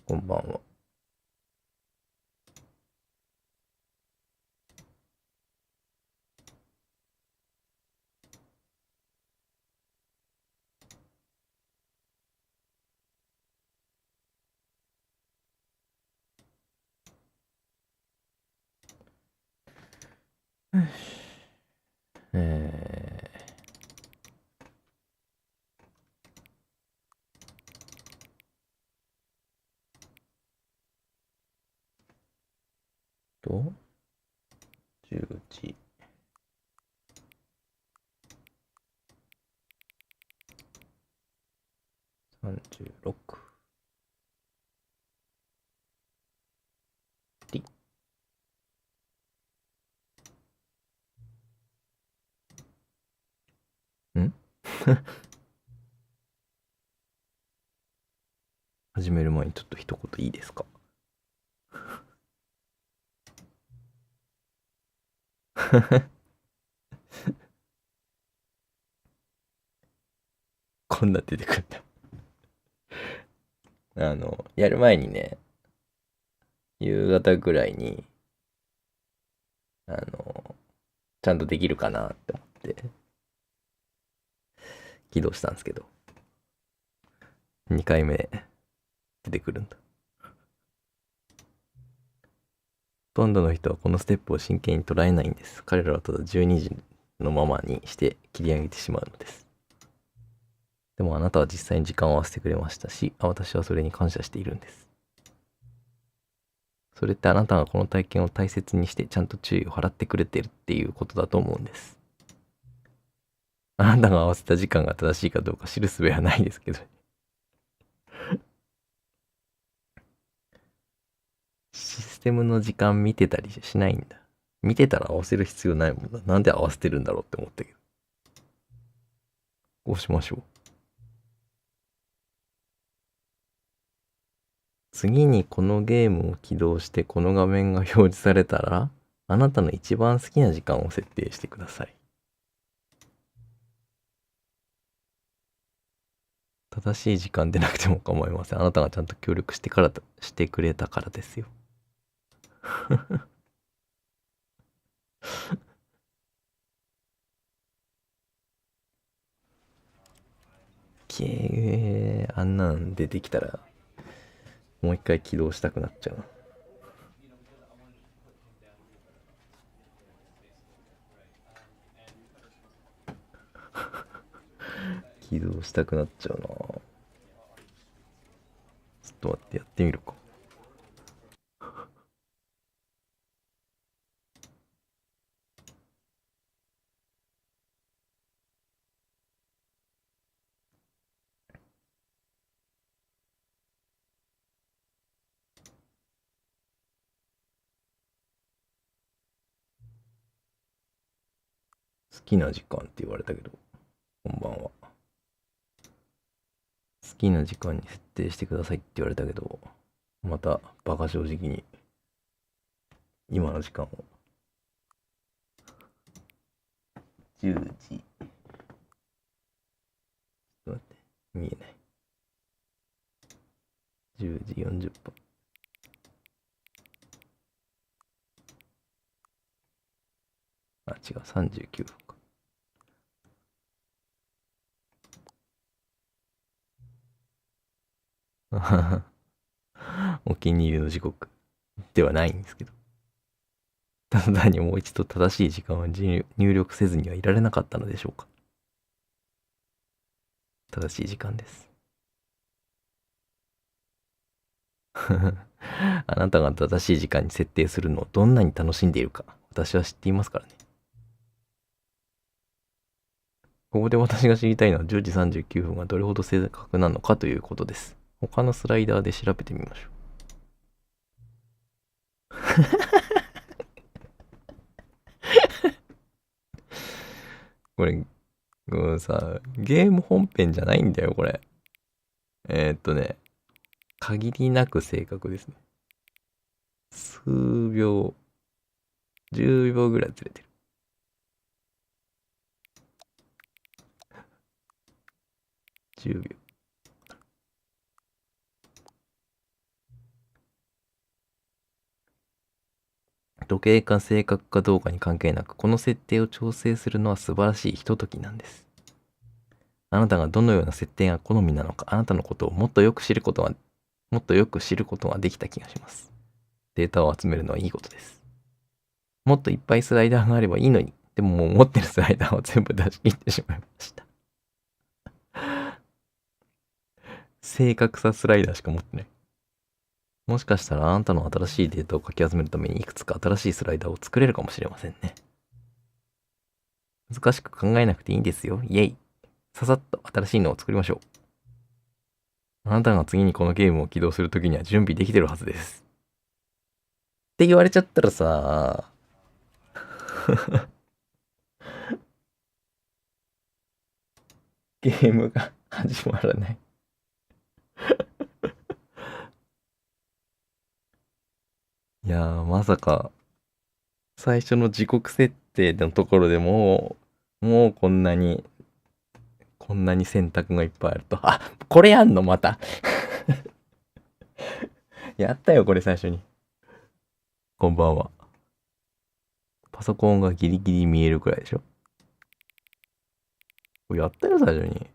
こんばんは。え10時。36。ん始める前にちょっと一言いいですか？こんな出てくるんだ。やる前にね、夕方ぐらいに、あの、ちゃんとできるかなって思って起動したんですけど、2回目出てくるんだ。ほとんどの人はこのステップを真剣に捉えないんです。彼らはただ12時のままにして切り上げてしまうのです。でもあなたは実際に時間を合わせてくれましたし、私はそれに感謝しているんです。それってあなたがこの体験を大切にしてちゃんと注意を払ってくれてるっていうことだと思うんです。あなたが合わせた時間が正しいかどうか知る術はないですけど。システムの時間見てたりしないんだ。見てたら合わせる必要ないもんな。なんで合わせてるんだろうって思ったけど。こうしましょう。次にこのゲームを起動してこの画面が表示されたら、あなたの一番好きな時間を設定してください。正しい時間でなくても構いません。あなたがちゃんと協力してくれたからですよ。あんなん出てきたら、もう一回起動したくなっちゃうな。起動したくなっちゃうな。ちょっと待って、やってみるか。好きな時間って言われたけど、こんばんは。好きな時間に設定してくださいって言われたけど、またバカ正直に今の時間を10時。ちょっと待って、見えない。10時40分。あ、違う、39分か。お気に入りの時刻ではないんですけど。ただ単にもう一度正しい時間を入力せずにはいられなかったのでしょうか。正しい時間です。あなたが正しい時間に設定するのをどんなに楽しんでいるか、私は知っていますからね。ここで私が知りたいのは10時39分がどれほど正確なのかということです。他のスライダーで調べてみましょう。これさ、ゲーム本編じゃないんだよ、これ。限りなく正確ですね。数秒、10秒ぐらいずれてる。10秒。時計か正確かどうかに関係なく、この設定を調整するのは素晴らしいひとときなんです。あなたがどのような設定が好みなのか、あなたのことをもっとよく知ることができた気がします。データを集めるのはいいことです。もっといっぱいスライダーがあればいいのに、でももう持ってるスライダーを全部出し切ってしまいました。正確さスライダーしか持ってない。もしかしたらあなたの新しいデータをかき集めるためにいくつか新しいスライダーを作れるかもしれませんね。難しく考えなくていいんですよ。イェイ。ささっと新しいのを作りましょう。あなたが次にこのゲームを起動するときには準備できてるはずです。って言われちゃったらさ、ゲームが始まらない。いやー、まさか、最初の時刻設定のところでもうこんなに選択がいっぱいあると。あ、これやんのまた。やったよ、これ最初に。こんばんは。パソコンがギリギリ見えるくらいでしょ。これやったよ、最初に。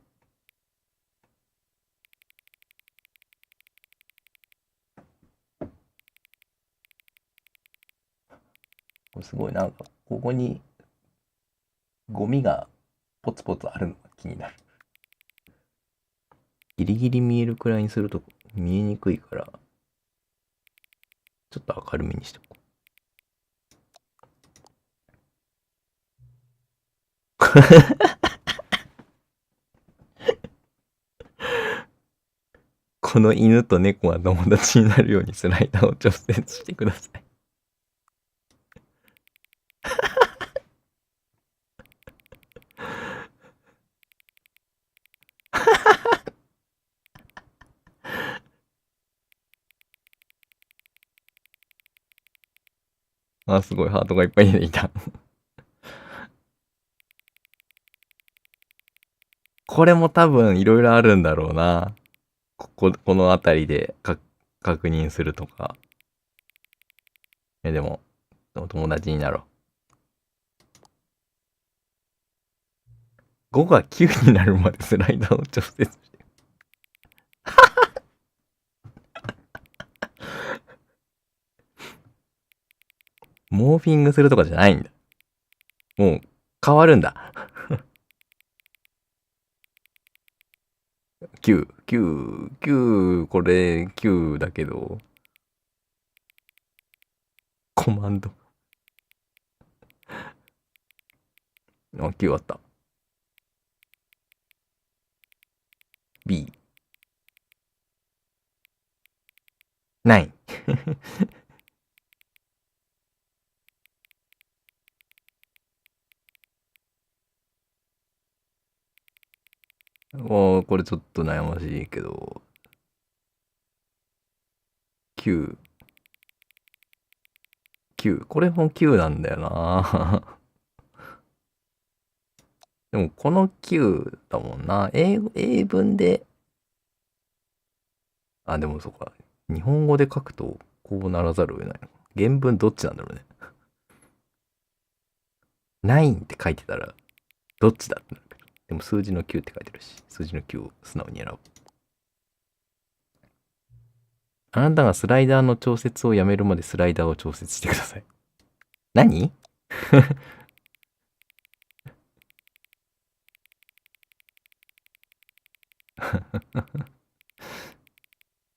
これすごい、なんか、ここにゴミがポツポツあるのが気になる。ギリギリ見えるくらいにすると見えにくいから、ちょっと明るめにしておこう。この犬と猫が友達になるようにスライダーを調節してください。あ、すごい、ハートがいっぱい出てきた。これも多分いろいろあるんだろうな。このあたりで確認するとか。でも、友達になろう。5が9になるまでスライダーを調節して。モーフィングするとかじゃないんだ。もう、変わるんだ。9、これ9だけど、コマンド。あ、9あった。B。9。おー、これちょっと悩ましいけど、9。9。これも9なんだよな。でもこの9だもんな。英文で、あ、でもそうか。日本語で書くとこうならざるを得ないの。原文どっちなんだろうね。9って書いてたら、どっちだってなるけど。でも数字の9って書いてるし、数字の9を素直に選ぶ。あなたがスライダーの調節をやめるまでスライダーを調節してください。何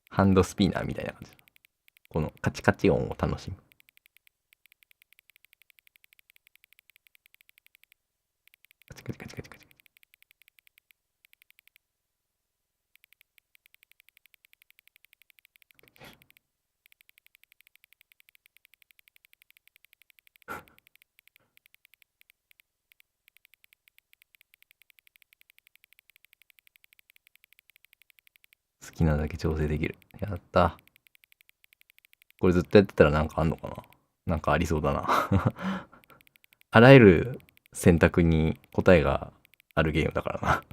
ハンドスピナーみたいな感じ。このカチカチ音を楽しむ。カチカチカチカチカチ。好きなだけ調整できる。やった。これずっとやってたらなんかあんのかな。なんかありそうだな。あらゆる選択に答えがあるゲームだからな。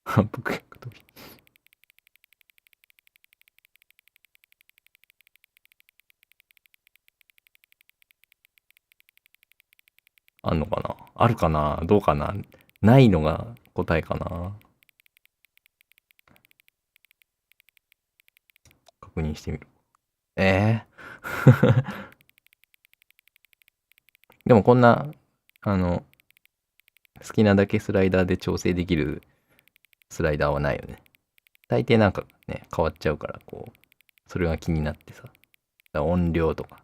反復飛び。あんのかな？あるかな？どうかな？ないのが答えかな？確認してみる。でもこんな、好きなだけスライダーで調整できるスライダーはないよね。大抵なんかね、変わっちゃうから、こう、それが気になってさ。音量とか、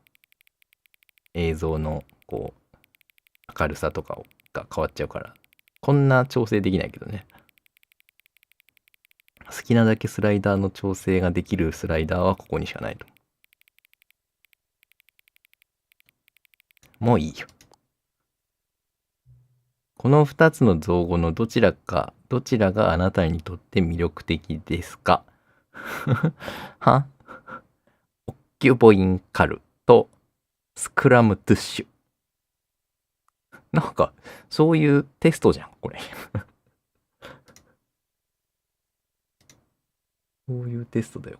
映像の、こう、明るさとかが変わっちゃうから、こんな調整できないけどね。好きなだけスライダーの調整ができるスライダーはここにしかないと。もういいよ。この2つの造語のどちらがあなたにとって魅力的ですか？は？オッキュポインカルとスクラムトゥッシュ。なんか、そういうテストじゃん、これ。そういうテストだよ。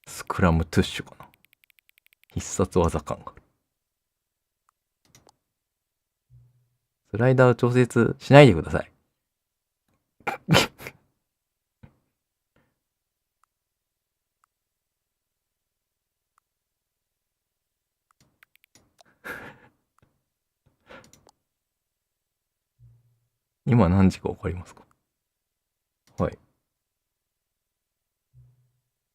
スクラムトゥッシュかな。必殺技感がある。スライダーを調節しないでください。今何時かわかりますか？はい。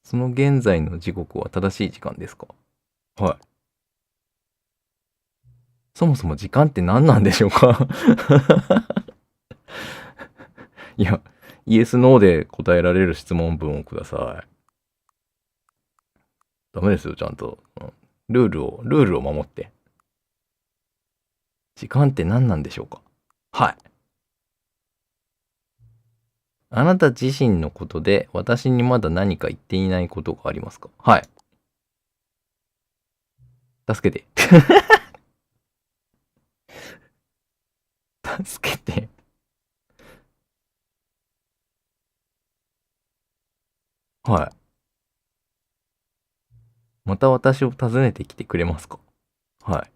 その現在の時刻は正しい時間ですか？はい。そもそも時間って何なんでしょうか？いや、イエス・ノーで答えられる質問文をください。ダメですよ、ちゃんと。ルールを守って。時間って何なんでしょうか？はい。あなた自身のことで私にまだ何か言っていないことがありますか？はい。助けて。助けて。はい。また私を訪ねてきてくれますか？はい。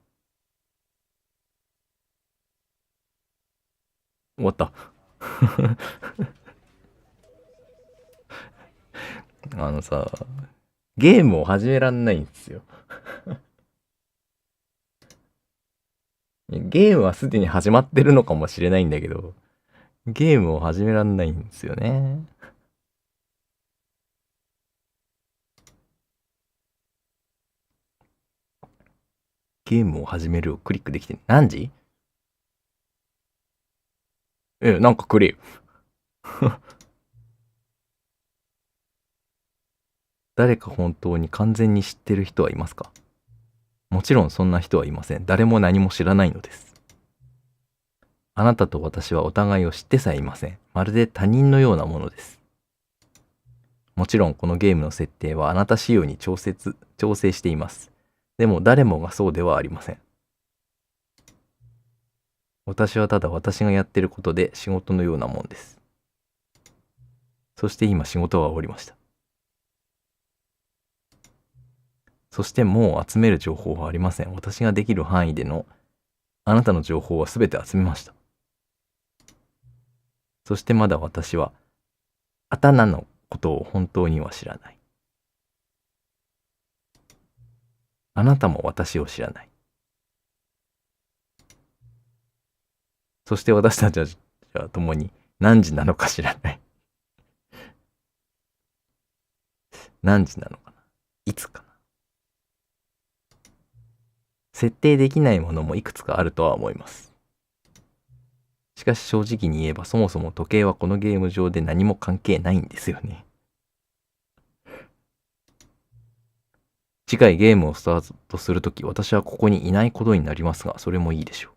終わった。あのさ、ゲームを始めらんないんですよ。ゲームはすでに始まってるのかもしれないんだけど、ゲームを始めらんないんですよね。ゲームを始めるをクリックできて何時？なんかくれよ。誰か本当に完全に知ってる人はいますか？もちろんそんな人はいません。誰も何も知らないのです。あなたと私はお互いを知ってさえいません。まるで他人のようなものです。もちろんこのゲームの設定はあなた仕様に調整しています。でも誰もがそうではありません。私はただ私がやってることで仕事のようなもんです。そして今仕事は終わりました。そしてもう集める情報はありません。私ができる範囲でのあなたの情報はすべて集めました。そしてまだ私はあたなのことを本当には知らない。あなたも私を知らない。そして私たちはじゃあ共に何時なのか知らない。何時なのかな？いつかな？設定できないものもいくつかあるとは思います。しかし正直に言えばそもそも時計はこのゲーム上で何も関係ないんですよね。次回ゲームをスタートするとき私はここにいないことになりますが、それもいいでしょう。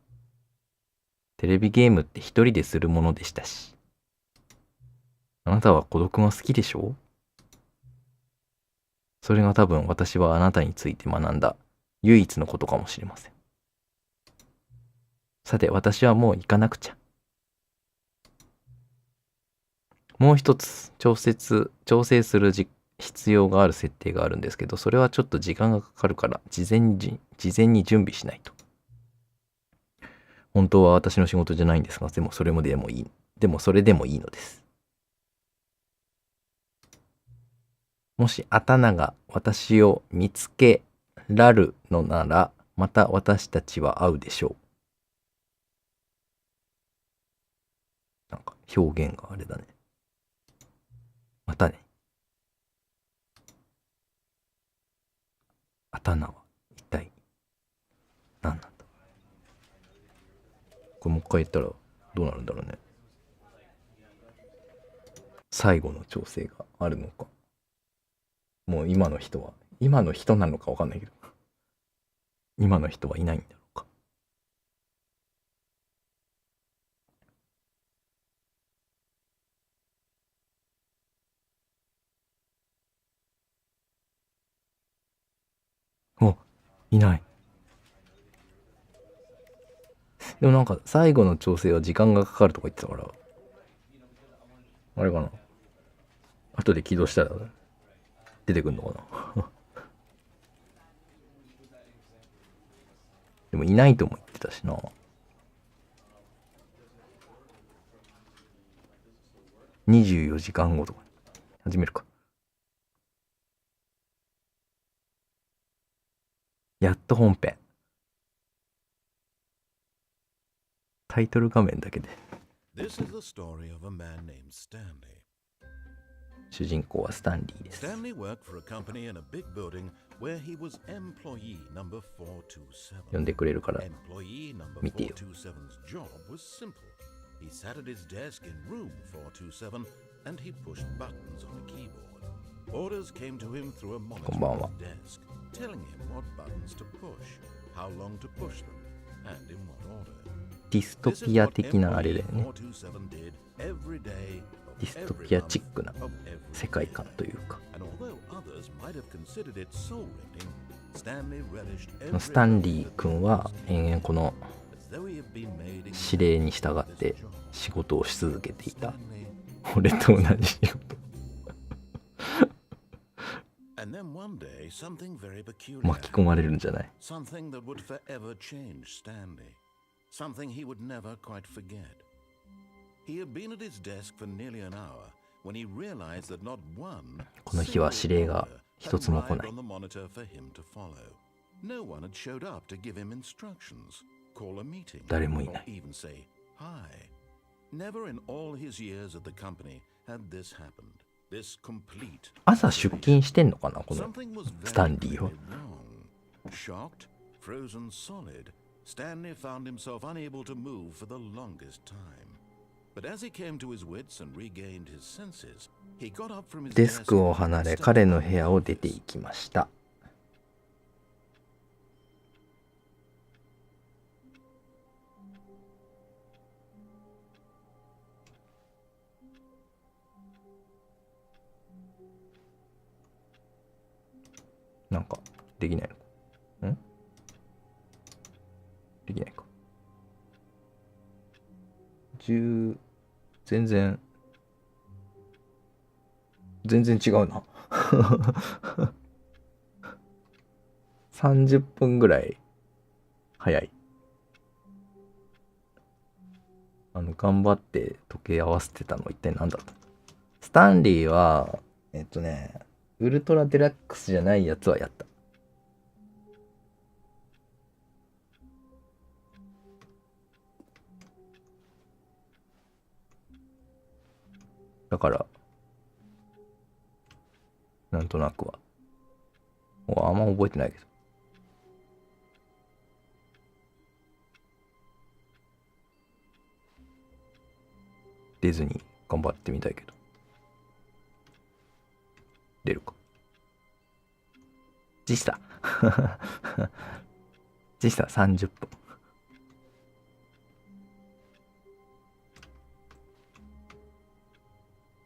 テレビゲームって一人でするものでしたし。あなたは孤独が好きでしょう？それが多分私はあなたについて学んだ唯一のことかもしれません。さて、私はもう行かなくちゃ。もう一つ調整する必要がある設定があるんですけど、それはちょっと時間がかかるから事前に準備しないと。本当は私の仕事じゃないんですが、でもそれでもいいのです。もしアタナが私を見つけらるのなら、また私たちは会うでしょう。なんか表現があれだね。またね。アタナは一体何なんだ。これもう一回言ったらどうなるんだろうね。最後の調整があるのか。もう今の人なのかわかんないけど。今の人はいないんだろうか。お、いない。でもなんか最後の調整は時間がかかるとか言ってたから、あれかな。後で起動したら出てくんのかな。でもいないとも言ってたしな。24時間後とかに始めるか。やっと本編。タイトル画面だけで。主人公はスタンリーです。呼んでくれるから見てよ。He sat at his desk in room 427 and he pushed buttons on a keyboard. Orders came to him through a monitor on his desk, telling him what buttons to push, how long to push them, and in what order. ディストピア的なあれだよね。ディストピアチックな世界観というか。スタンリー君は延々この指令に従って仕事をし続けていた。俺と同じ仕事。巻き込まれるんじゃない？ Something he would never quite forget. He had been at his desk for nearly an hour when he realized that not one この日は指令が一つも来ない。No one had showed up to give him instructions, call a meeting, 誰もいない。Even say hi. Never in all his years at the company had this happened. This complete. 朝出勤してんのかなこのスタンリーは。Shocked, frozen solid.Stanley found himself unable to move for the longest time. But as he came to his wits and regained his senses, he got up from his デスクを離れ彼の部屋を出て行きました。なんかできないの？ん？できないか。全然違うな。30分ぐらい早い。頑張って時計合わせてたの一体何だった？スタンリーはウルトラデラックスじゃないやつはやった。だからなんとなくはあんま覚えてないけど出ずに頑張ってみたいけど出るか時差時差30分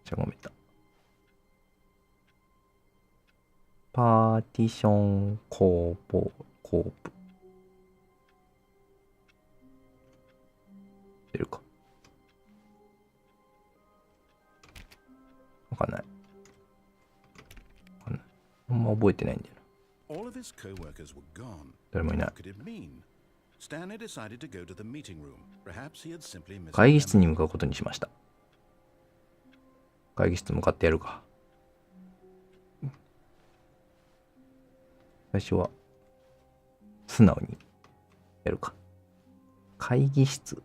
じゃあごめんなパーティションコープ出るかわかんない覚えてないんだよな。誰もいない。会議室に向かうことにしました。会議室向かってやるか。最初は素直にやるか。会議室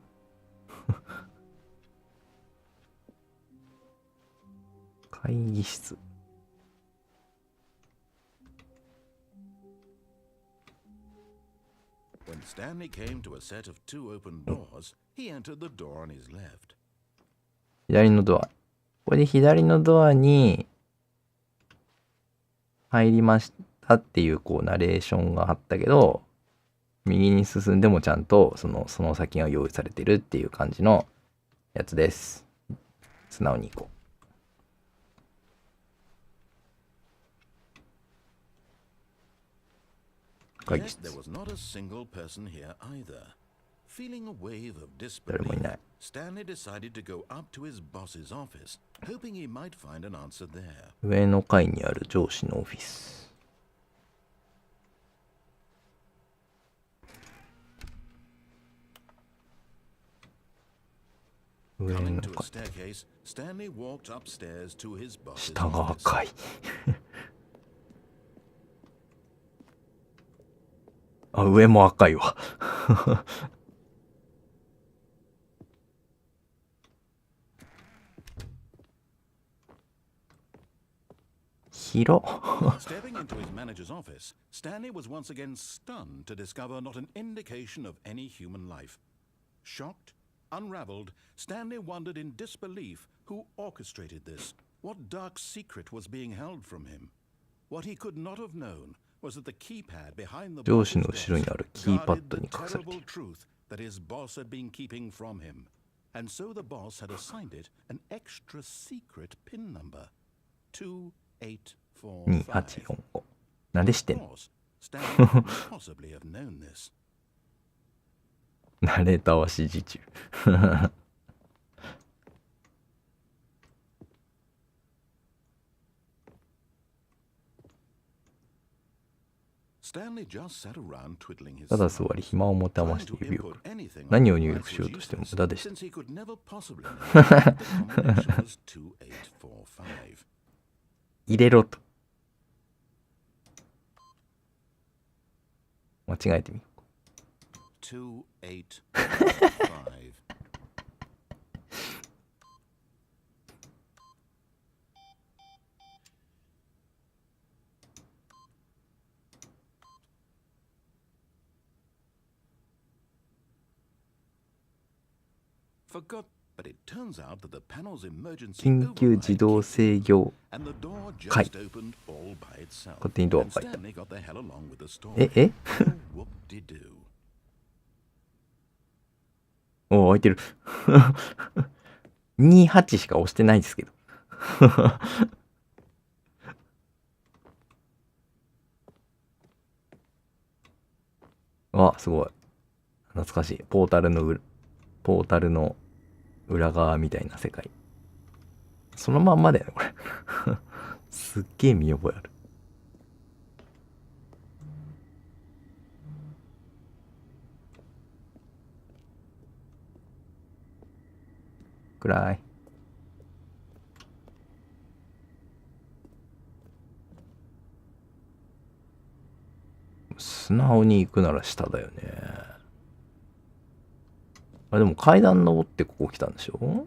会議室。When Stanley came to a set of two open doors, he entered the door on his left. 左のドア。これで左のドアに入りましたっていうこうナレーションがあったけど、右に進んでもちゃんとその先が用意されてるっていう感じのやつです。素直に行こう。会議室。誰もいない。上の階にある上司のオフィス。上の階。下が赤い。あ、上も赤いわ。広。Stepping into his manager's office, Stanley was once again stunned to discover not an indication of any human life. Shocked, unraveled, Stanley wondered in disbelief who orchestrated this. What dark secret was being held from him? What he could not have known was that the keypad behind the boss's desk guarded the terrible truth that his boss had been keeping from him. And so the boss had assigned it an extra secret PIN number. 2845. なんで知ってんの？ナレーターは指示中。ただ座り暇を持て余して指を振る。何を入力しようとしても無駄でした。入れろと。間違えてみよう。緊急自動制御回。勝手にドアが開いた。えおお、開いてる。28しか押してないですけど。あ、すごい。懐かしい。ポータルの裏側みたいな世界。そのまんまだよね、これ。すっげえ見覚えある。暗い。素直に行くなら下だよね。あ、でも階段登ってここ来たんでしょ？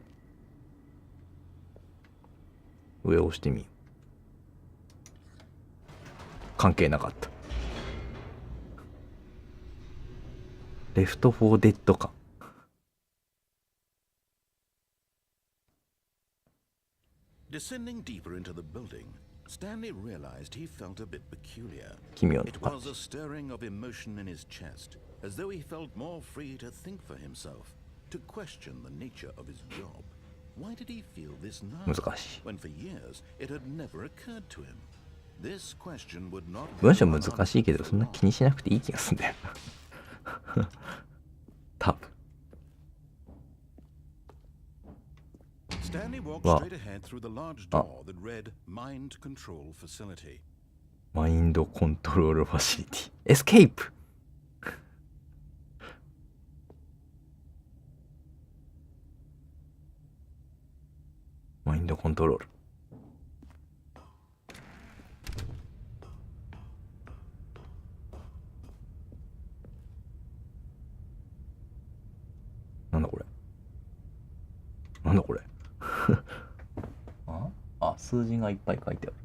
上押してみよう。関係なかった。レフト4デッドか。Descending deeper into the building, Stanley realized he felt a bit peculiar. 奇妙な It 感 was じ。 a stirring of emotion in his chest, as though he felt more free to think for himself, to question the nature of his job. Why did he feel this now, 難しい。 when for years it had never occurred to him? This question would not 文章難しいけど、そんな気にしなくていい気がするんだよ。多分。Stanley walked straight ahead through the large door that read Mind Control Facility. マインドコントロールファシリティ。エスケープ。マインドコントロール。なんだこれ。なんだこれ。あ、数字がいっぱい書いてある。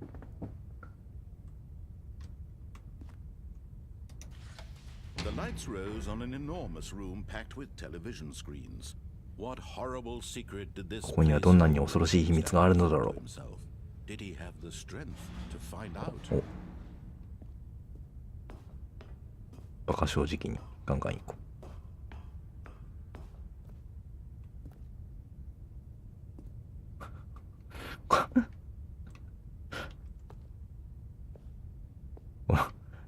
The lights rose on an enormous room packed with television screens. What horrible secret did this ここにはどんなに恐ろしい秘密があるのだろう。Did he have the strength to find out? バカ正直にガンガン行こう。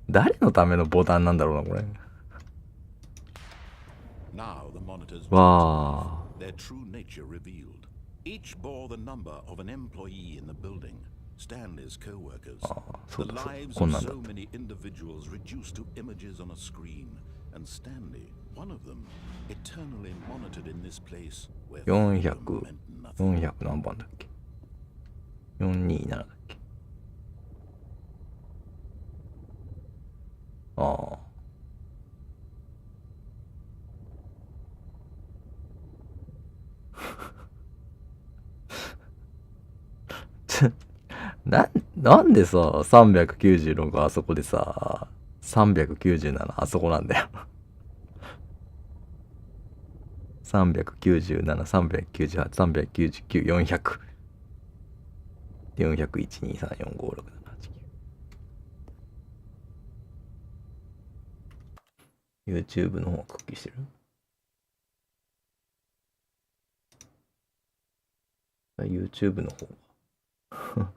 誰のためのボタンなんだろうなこれ。Now the monitors わあ。 their true nature revealed. Each bore the number of an employee in the building, Stanley's co-workers. The lives of so many individuals reduced to images on a screen, and Stanley, one of them, eternally monitored in this place where 400何番だっけ。427だっけ。ああ。なんでさ、396あそこでさ、397あそこなんだよ。397、398、399、400。401、2、3、4、5、6、7、8、9。YouTube の方はクッキーしてる？YouTube の方が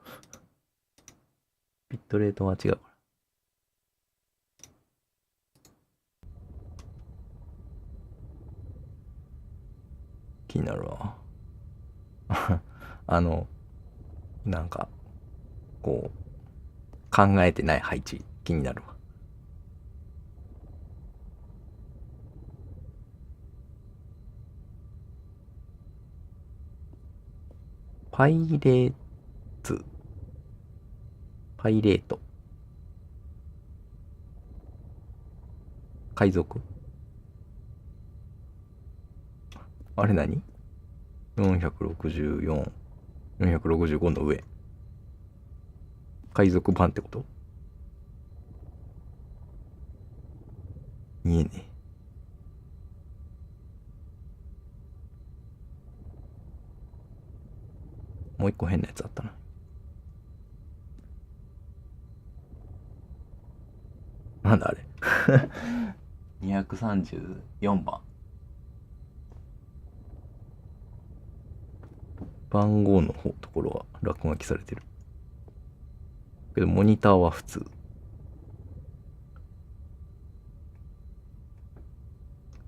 ビットレートは違うから。気になるわ。なんかこう考えてない配置気になるわ。パイレート海賊。あれ何 ?464、465の上。海賊版ってこと？見えねえ。もう一個変なやつあったな。なんだあれ234番。番号のところは落書きされてるけど、モニターは普通。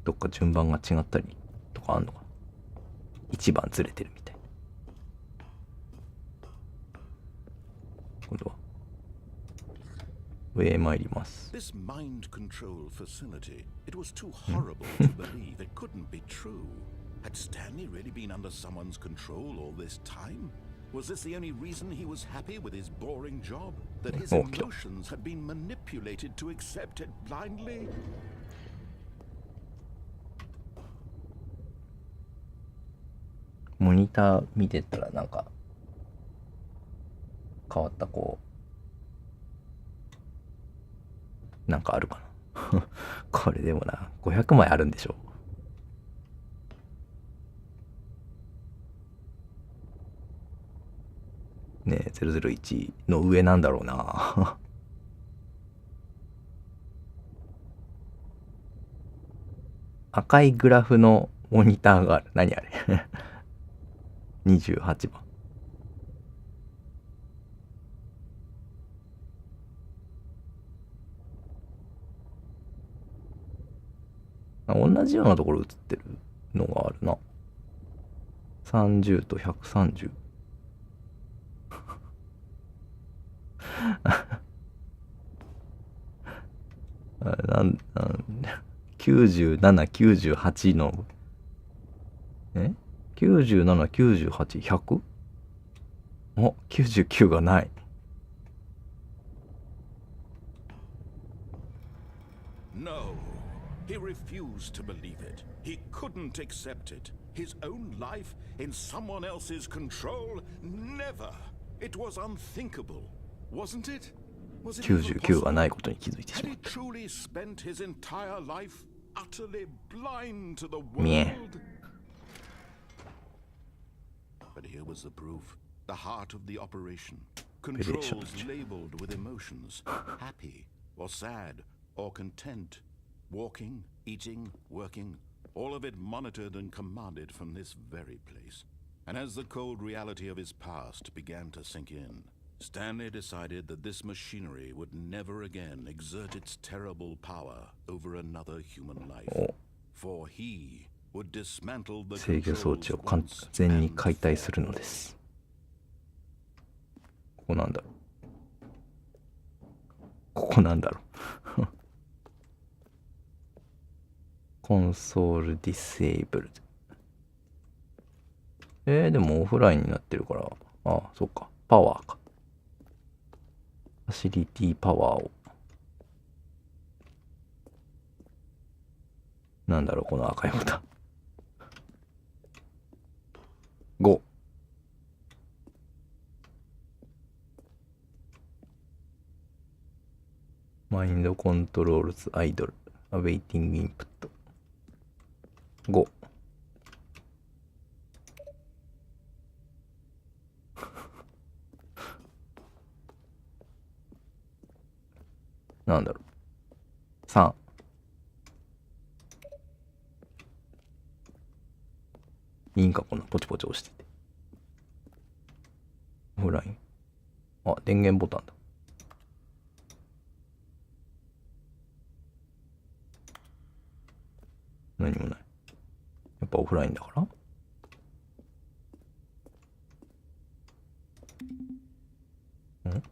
どっか順番が違ったりとかあんのかな。1番ずれてるみたい。今度は上へ参ります。 This mind control facility, it was too horrible to believe. It couldn't be true. Had Stanley really been under someone's control all this time? Was this the only reason he was happy with his boring job? That his emotions had been manipulated to accept it blindly? モニター見てたらなんか変わったこうなんかあるかなこれでもな500枚あるんでしょ。ねえ001の上なんだろうな赤いグラフのモニターがある。何あれ28番。同じようなところ映ってるのがあるな。30と130 97、98の、97、98、100? お、99がない。No, he refused to believe it. He couldn't accept it. His own life in someone else's control? Never. It was unthinkable, wasn't it? Was it even 99がない possible? ことに気づいてし Had ま he った。 truly spent his entire life utterly blind to the 見え。 world? But here was the proof. The heart of the operation. Controls labeled with emotions. Happy or sad or content. Walking, eating, working. All of it monitored and commanded from this very place. And as the cold reality of his past began to sink in, Stanley decided that this machinery would never again exert its terrible power over another human life. For he would dismantle the 制御装 controls 置を完 once 全に and 解体 for するの all. です。ここなんだろう。ここなんだろう。コンソールディセーブル。でもオフラインになってるから、ああ、そうか。パワーか。ファシリティパワーを。なんだろう、この赤いボタン。5。マインドコントロールズアイドル。アウェイティングインプット。5。なんだろう。3。いいんか、こんなポチポチ押してて。オフライン。あ、電源ボタンだ。何もない。やっぱオフラインだから。ん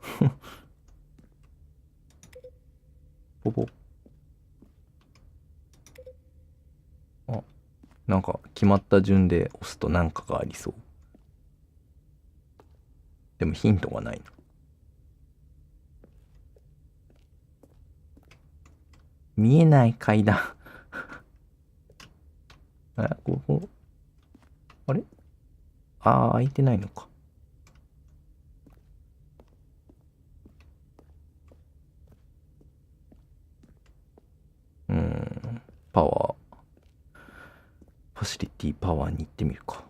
ポポ。あ、なんか決まった順で押すと何かがありそう。でもヒントがないの。見えない階段。ここ。あれ？ああ、開いてないのか。パワー。ファシリティパワーに行ってみるか。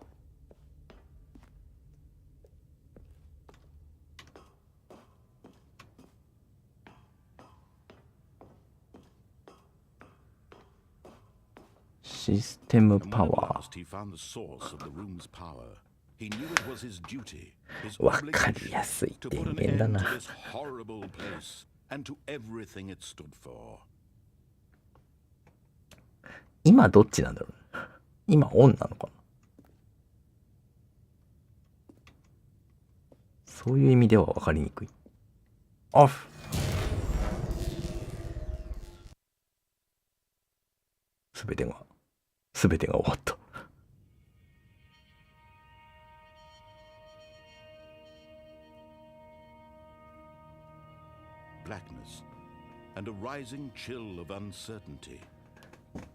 システムパワー。わかりやすい電源だな。今どっちなんだろう。今オンなのかな。そういう意味では分かりにくい。オフ。すべてが終わった。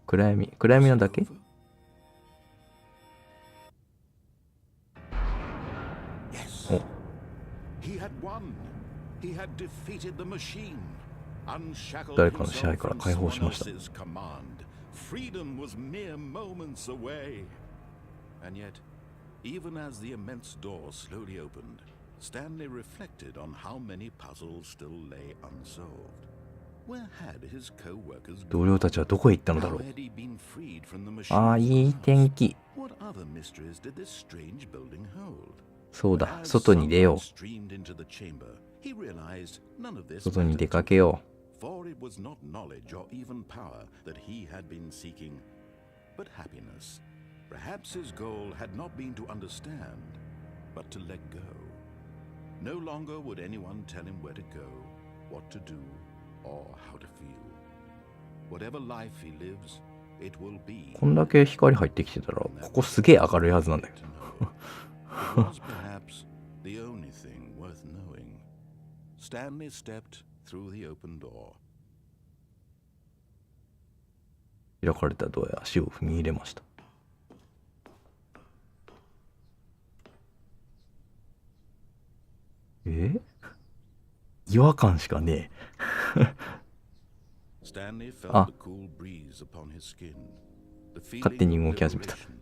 暗闇なだけ？お。誰かの支配から解放しました。Freedom was mere moments away. And yet, even as the immense door slowly opened, Stanley reflected on how many puzzles still lay unsolved. Where had his co-workers 同僚たちはどこへ行ったのだろう。 How had he been freed from the machines ああ、いい天気。 What other mysteries did this strange building hold? そうだ、 As 外に出よ sunlight streamed into the chamber, he realized none of う。 this 外に出 mattered. かけよ For it was not knowledge or even power that he had been seeking, but happiness. Perhaps his goal had not been to understand, but to let go. No longer would anyone tell him where to go, what to do, or how to feel. Whatever life he lives, it will be. こんだけ光入ってきてたら、ここすげえ明るいはずなんだけど。It was perhaps the only thing worth knowing. Stanley stepped through the open door. 開かれたドアへ足を踏み入れました。違和感しかねえ。Stanley felt the cool breeze upon his skin. The feeling of liberation,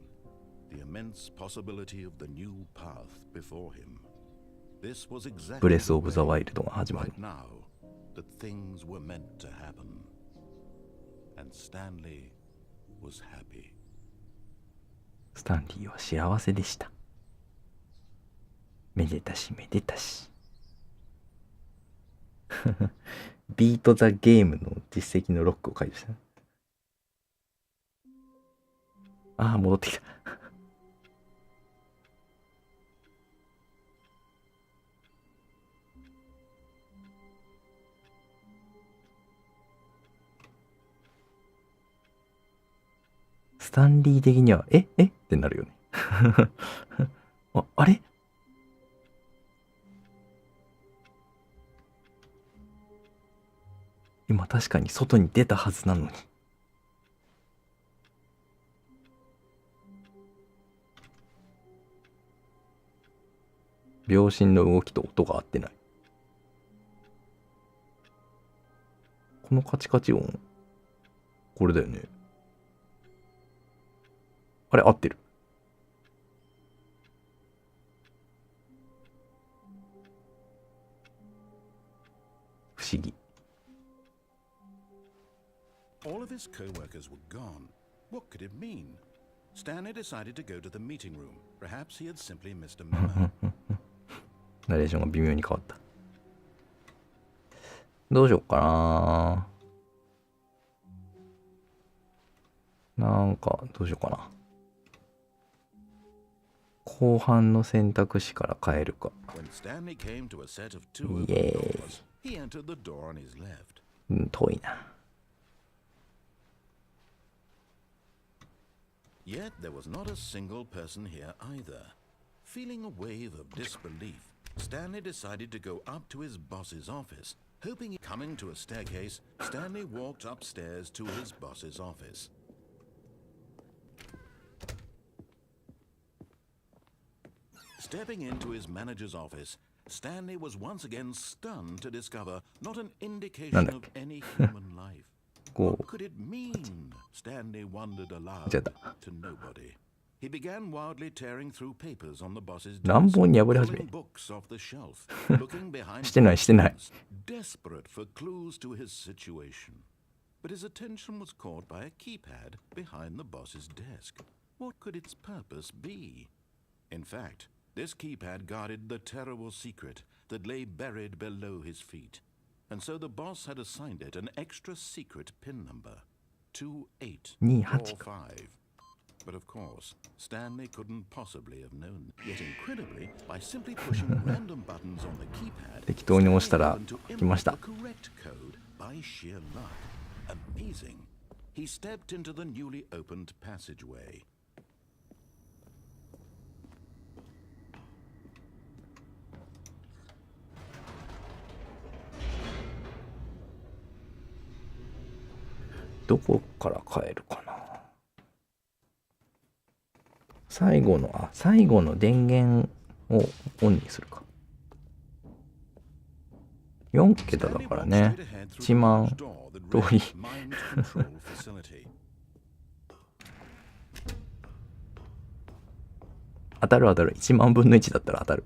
the immense possibility of the new path before him. This was exactly ブレスオブザワイルドが始まる。 right now that things were meant to happen. And Stanley was happy. スタンリーは幸せでした。めでたしめでたし。ビートザゲームの実績のロックを書いてした。ああ、戻ってきた。スタンリー的には、ってなるよね。あれ今確かに外に出たはずなのに。秒針の動きと音が合ってない。このカチカチ音、これだよね。あれ合ってる。不思議。All of his co-workers were gone. What could it mean? Stanley decided to go to the meeting room. Perhaps he had simply missed a memo. ナレーションが微妙に変わった。どうしよっかな。なんか、どうしようかな。後半の選択肢から変えるか。When Stanley came to a set of two イ open エーイ。 doors, he entered the door on his left. 遠いな。Yet there was not a single person here either. Feeling a wave of disbelief, Stanley decided to go up to his boss's office. Hoping coming to a staircase, Stanley walked upstairs to his boss's office. Stepping into his manager's office, Stanley was once again stunned to discover not an indication of any human life. What could it mean? Stanley wondered aloud to nobody. He began wildly tearing through papers on the boss's desk, pulling books off the shelf, looking behind screens, desperate for clues to his situation. But his attention was caught by a keypad behind the boss's desk. What could its purpose be? In fact, this keypad guarded the terrible secret that lay buried below his feet. And so the boss had assigned it an extra secret pin number, 2845. But of course, Stanley couldn't possibly have known. Yet incredibly, by simply pushing random buttons on the keypad, 適当に押したら来ました。 the correct code by sheer luck. Amazing. He stepped into the newly opened passageway. どこから変えるかな。最後の電源をオンにするか。4桁だからね。1万通り。当たる。1万分の1だったら当たる。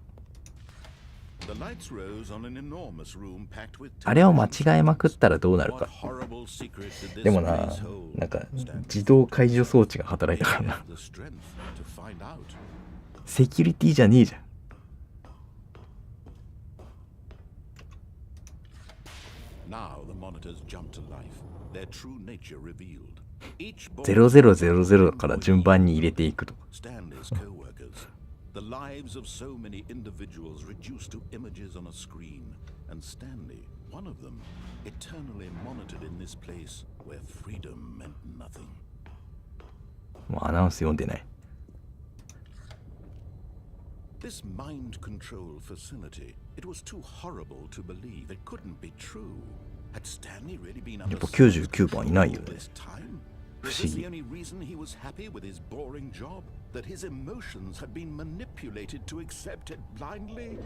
あれを間違えまくったらどうなるか。でもな、なんか自動解除装置が働いたからな。セキュリティじゃねえじゃん。0000から順番に入れていくと。The lives of so many individuals reduced to images on a screen, and Stanley One of them, eternally monitored in this place where freedom meant nothing. もうアナウンス読んでない。This mind control facility, it was too horrible to believe. It couldn't be true. Had Stanley really been や under っぱ99 such 番いないよ control ね。 this time? 不 Was 思 this 議 the。only reason he was happy with his boring job? That his emotions had been manipulated to accept it blindly?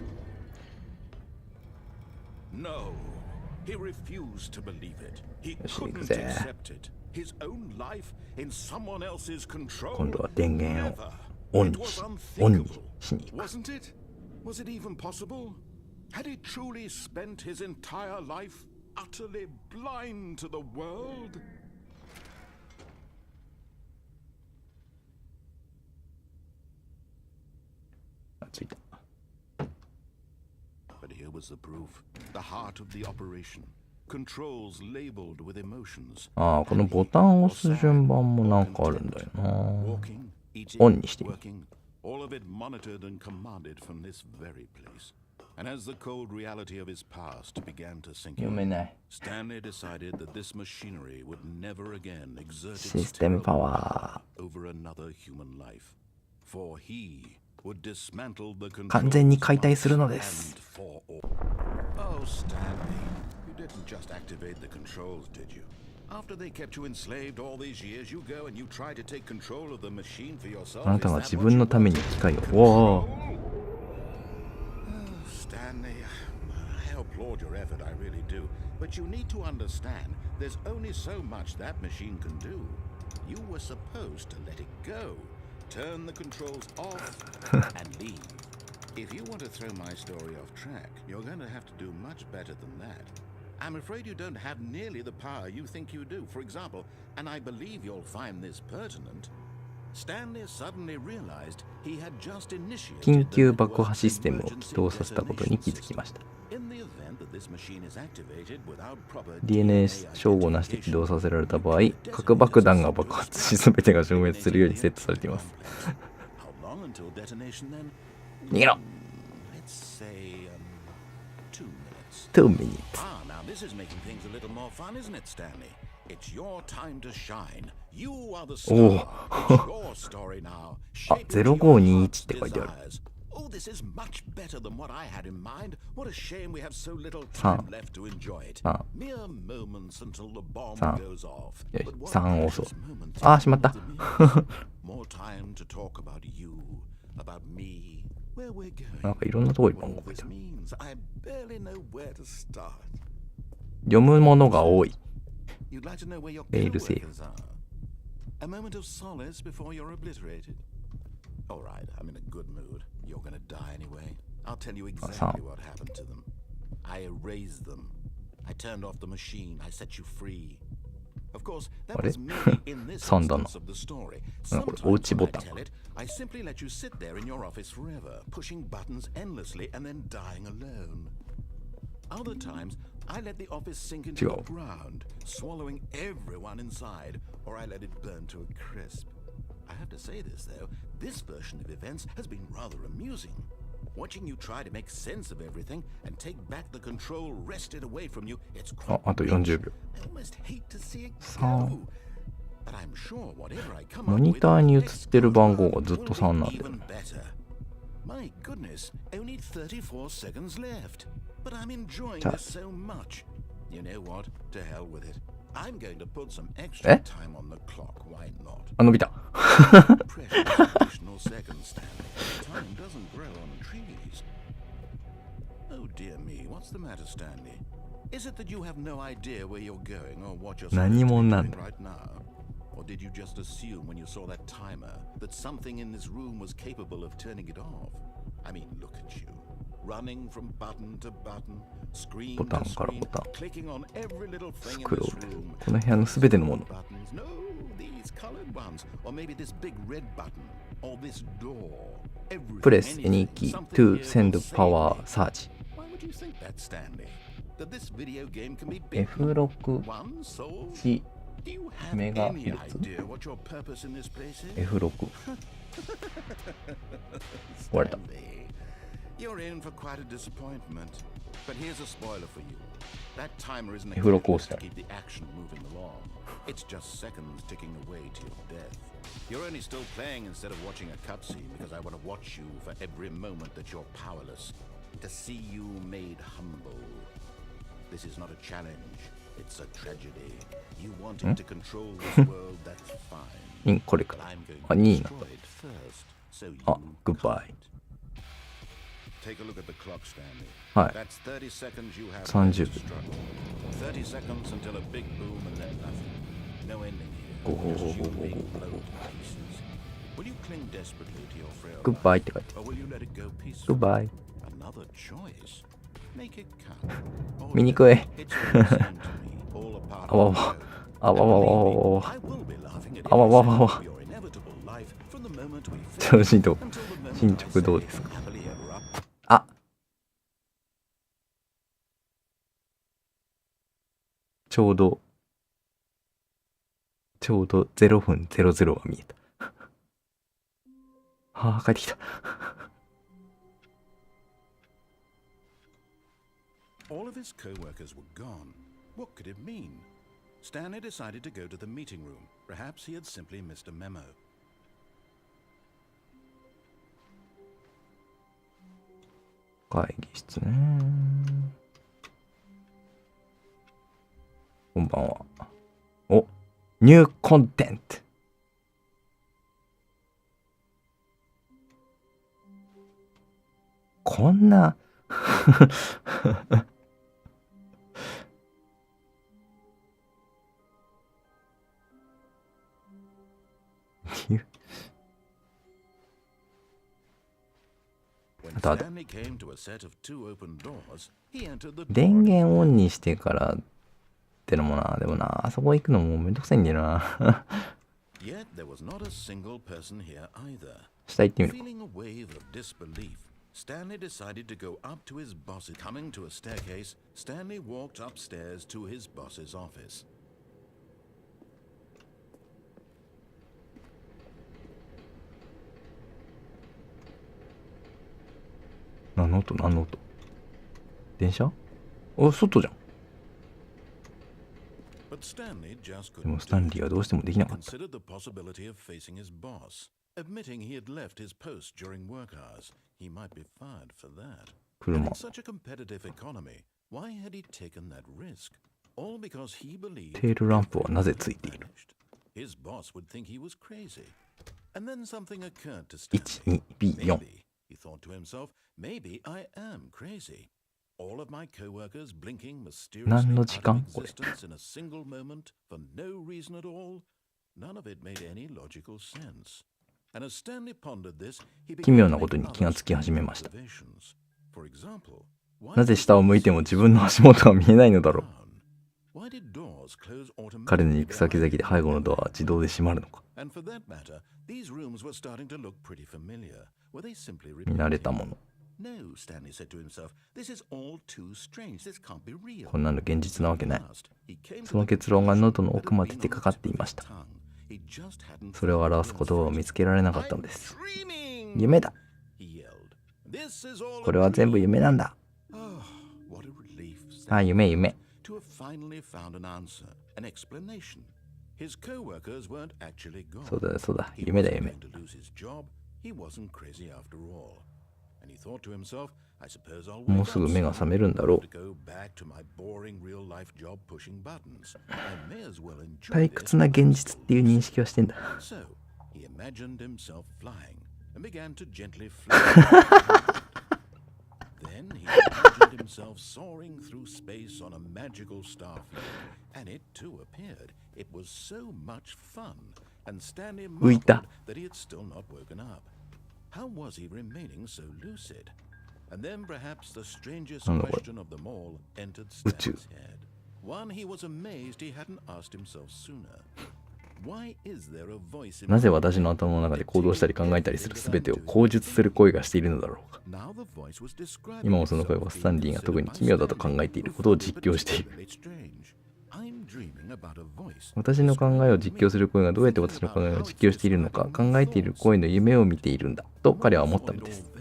No, he refused to believe it. He よし、行く couldn't ぜ。 accept it. His own life in someone else's control. 今度は電源を Never. オン It に was し、オンに unthinkable. しに行く。 Wasn't it? Was it even possible? Had he truly spent his entire life utterly blind to the world? あ、ついた。 But here was the proof. The heart of the operation. Controls labeled with emotions. ああ、このボタンを押す順番もなんかあるんだよな。 Walking, eating, オンにしてみる。 working, all of it monitored and commanded from this very place. And as the cold reality of his past began to sink 読め in, ない。 Stanley decided that this machinery would never again exert シ its ステム terrible パワ power over another human life. For he would dismantle the ー。完全に解体するの controls です。 and for all. Oh, Stanley, you didn't just activate the controls, did you? After they kept you enslaved all these years, you go and you try to take control of the machine for yourself. あなた Is は that 自 what 分 you のために want? 機械を。わ Stanley, I applaud your effort, I really do. But you need to understand, there's only so much that machine can do. You were supposed to let it go, turn the controls off, and leave. If you want to throw my story off track, you're going to have to do much better than that. I'm afraid you don't have nearly the power you think you do. For example, and I believe you'll find this pertinent, Stanley suddenly realized he had just initiated 緊 the 急爆 network's 破システムを起 emergency 動させたことに気づ detonation きました。 In the event that this machine is activated without proper DNA 照合なしで起動させられた場合、核爆弾が爆発し全てが消滅するようにセットされています。 How long until detonation then? 逃げろ Let's say 2 minutes. 2 minutes。 Ah, now this is making things a little more fun, isn't it, Stanley? It's your time to shine. You are the star. It's your story now. Shape it to your 0521 heart's って書いてある。 desires. Oh, this is much better than what I had in mind. What a shame we have so little 3 time left to enjoy it. 3 Mere moments until the bomb 3 goes off. よし But what 3を押そう。 precious moments あー、しまった。 More time to talk about you, about me, where we're going. なんかいろんなところに What 番号 all 書いて this ある。 means, I barely know where to start. 読むものが多い。 You'd like to know where your Fail to save. co-workers are. A moment of solace before you're obliterated. All right, I'm in a good mood. You're gonna die anyway. I'll tell you exactly what happened to them. I erased them. I turned off the machine. I set you free. Of course, that あれ was merely in this 3だな。 instance of the story. なんかこれおう Sometimes ち when ボ I タン tell it, I simply let you sit there in your office forever, pushing buttons endlessly and then dying alone. Other times, I let the office sink into the ground, swallowing everyone inside, or I let it burn to a crisp. I have to say this, though, this version of events has been rather amusing. Watching you try to make sense of everything and take back the control wrested away from you, it's あ、 quite あと40秒。 I almost hate to see it 3 go. But I'm sure whatever I come モ up ニ with ターに映っ next てる go 番号 round がずっと will 3なん be だよ even ね。 better. My goodness, only 34 seconds left. But I'm enjoying Chat. this so much. You know what? To hell with it. I'm going to put some え extra time on the clock. Why not? あ、伸びた。 Precious additional seconds, Stanley. Time doesn't grow on trees. Oh dear me, what's the matter, Stanley? Is it that you have no idea where you're going or what you're supposed to 何 be も doing なんだ。 right now? Or did you just assume when you saw that timer that something in this room was capable of turning it off? I mean, look at you. Running from button to button, screen ボタ to ンから screen, ボタン。 clicking on every little ス thing ク in ロ this ール。 room. この部屋のすべてのもの。 Buttons. No, these colored ones. Or maybe this big red button. Or this door. Everything, プレス anything, any key something to here send will save power me. surge. Why would you think that, Stanley? That this video game can be big? F6 One solved? 1 Do you have メガ any ヘルツ。 idea what your purpose in this place is? F6 割れた。 Stanley, you're in for quite a disappointment. But here's a spoiler for you. That timer isn't エフロコース exactly タ to ー。 keep the action moving along. It's just seconds ticking away to your death. You're only still playing instead of watching a cutscene because I want to watch you for every moment that you're powerless. To see you made humble. This is not a challenge. It's a tragedy. You wanted to control this world, that's fine. これか。 But I'm going あ、 to 2位になっ destroy it first, so you た。あ、グッバイ。 can't. Take a look at the clock, Stanley. はい。 That's 30 seconds you have 30 left to struggle. 30 seconds until a big boom and then nothing. No ending here. Just you being blown to pieces. Will you cling desperately to your frail グッバイっ life, て書いてあ or will you let it go る。グッ peacefully? バイ。 Another choice. Make it count. Or 醜い。 it's all the same to me. All a part あわ of わ。 the あわわわわわわ。 I will be laughing at あわわ every わわ。 second of your inevitable life from the moment we 調 finish 子どう until the moment 進 I 捗どう say ですか？ happily ever after. あ、ちょうど0分00が見えた。はあ、帰ってきた。All of his co-workers were gone. What could it mean? Stanley decided to go to the meeting room. Perhaps he had simply missed a memo. 会議室ね。こんばんは。お、ニューコンテンツ。こんなあとあと電源オンにしてからってのもな、でもな、あそこ行くのもめんどくさいんだよな。下行ってみる。Stanley decided to go up to his boss. Coming to a staircase, Stanley walked upstairs to his boss's office. 何の音？何の音？電車？お、外じゃん。でもスタンリーはどうしてもできなかった。Admitting he had left his post during work hours, he might be fired for that. 車。 And in such a competitive economy, why had he taken that risk? All because he believed テールランプはなぜついている？ his boss would think he was crazy. And then something occurred to 1、Stanley. 2、B4。 Maybe, he thought to himself, maybe I am crazy. All of my co-workers blinking mysteriously 何の out 時 of 間？これ。 existence in a single moment for no reason at all. None of it made any logical sense. 奇妙なことに気がつき始めました。なぜ下を向いても自分の足元は見えないのだろう。彼の行く先々で背後のドアは自動で閉まるのか。見慣れたもの。こんなの現実なわけない。その結論が喉の奥まで出かかっていました。それを表す言葉を見つけられなかったのです。夢だ。これは全部夢なんだ。ああ、夢夢。そうだそうだ、夢だ夢。もうすぐ目が覚めるんだろう。退屈な現実っていう認識はしてんだ。浮いた。And then perhaps the strangest question of them all entered Stanley's head. One he was amazed he hadn't asked himself sooner. Why is there a voice in なぜ私の頭の中で行動したり考えたりするすべてを口述する声がしているのだろうか。今もその声はスタンリーが特に奇妙だと考えていることを実況している。私の考えを実況する声がどうやって私の考えを実況しているのか、考えている声の夢を見ているんだと彼は思ったのです。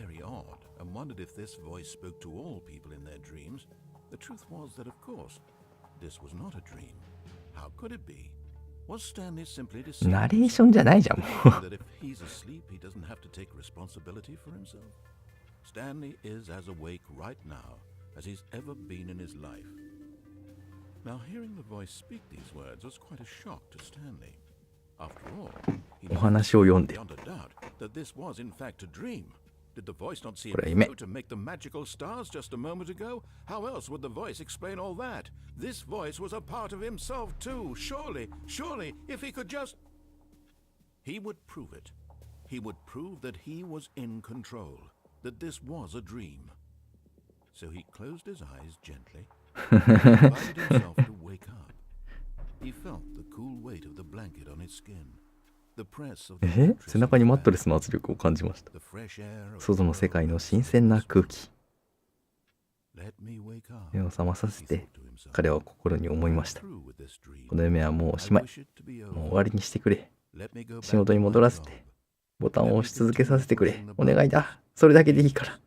The truth was that, of course, this was not a dream. How could it be? Was Stanley simply deceived? ナレーションじゃないじゃん、もう。That if he's asleep, he doesn't have to take responsibility for himself. Stanley is as awake right now as he's ever been in his life. Now, hearing the voice speak these words was quite a shock to Stanley. After all, he お話を読んで。 beyond a doubt that this was in fact a dream. Did the voice not see これは it 夢。 to make the magical stars just a moment ago? How else would the voice explain all that? This voice was a part of himself too. Surely, if he could just... He would prove it. He would prove that he was in control, that this was a dream. So he closed his eyes gently, and invited himself to wake up. He felt the cool weight of the blanket on his skin. 背中にマットレスの圧力を感じました。外の世界の新鮮な空気。目を覚まさせて、彼は心に思いました。この夢はもうおしまい。もう終わりにしてくれ。仕事に戻らせて、ボタンを押し続けさせてくれ。お願いだ。それだけでいいから。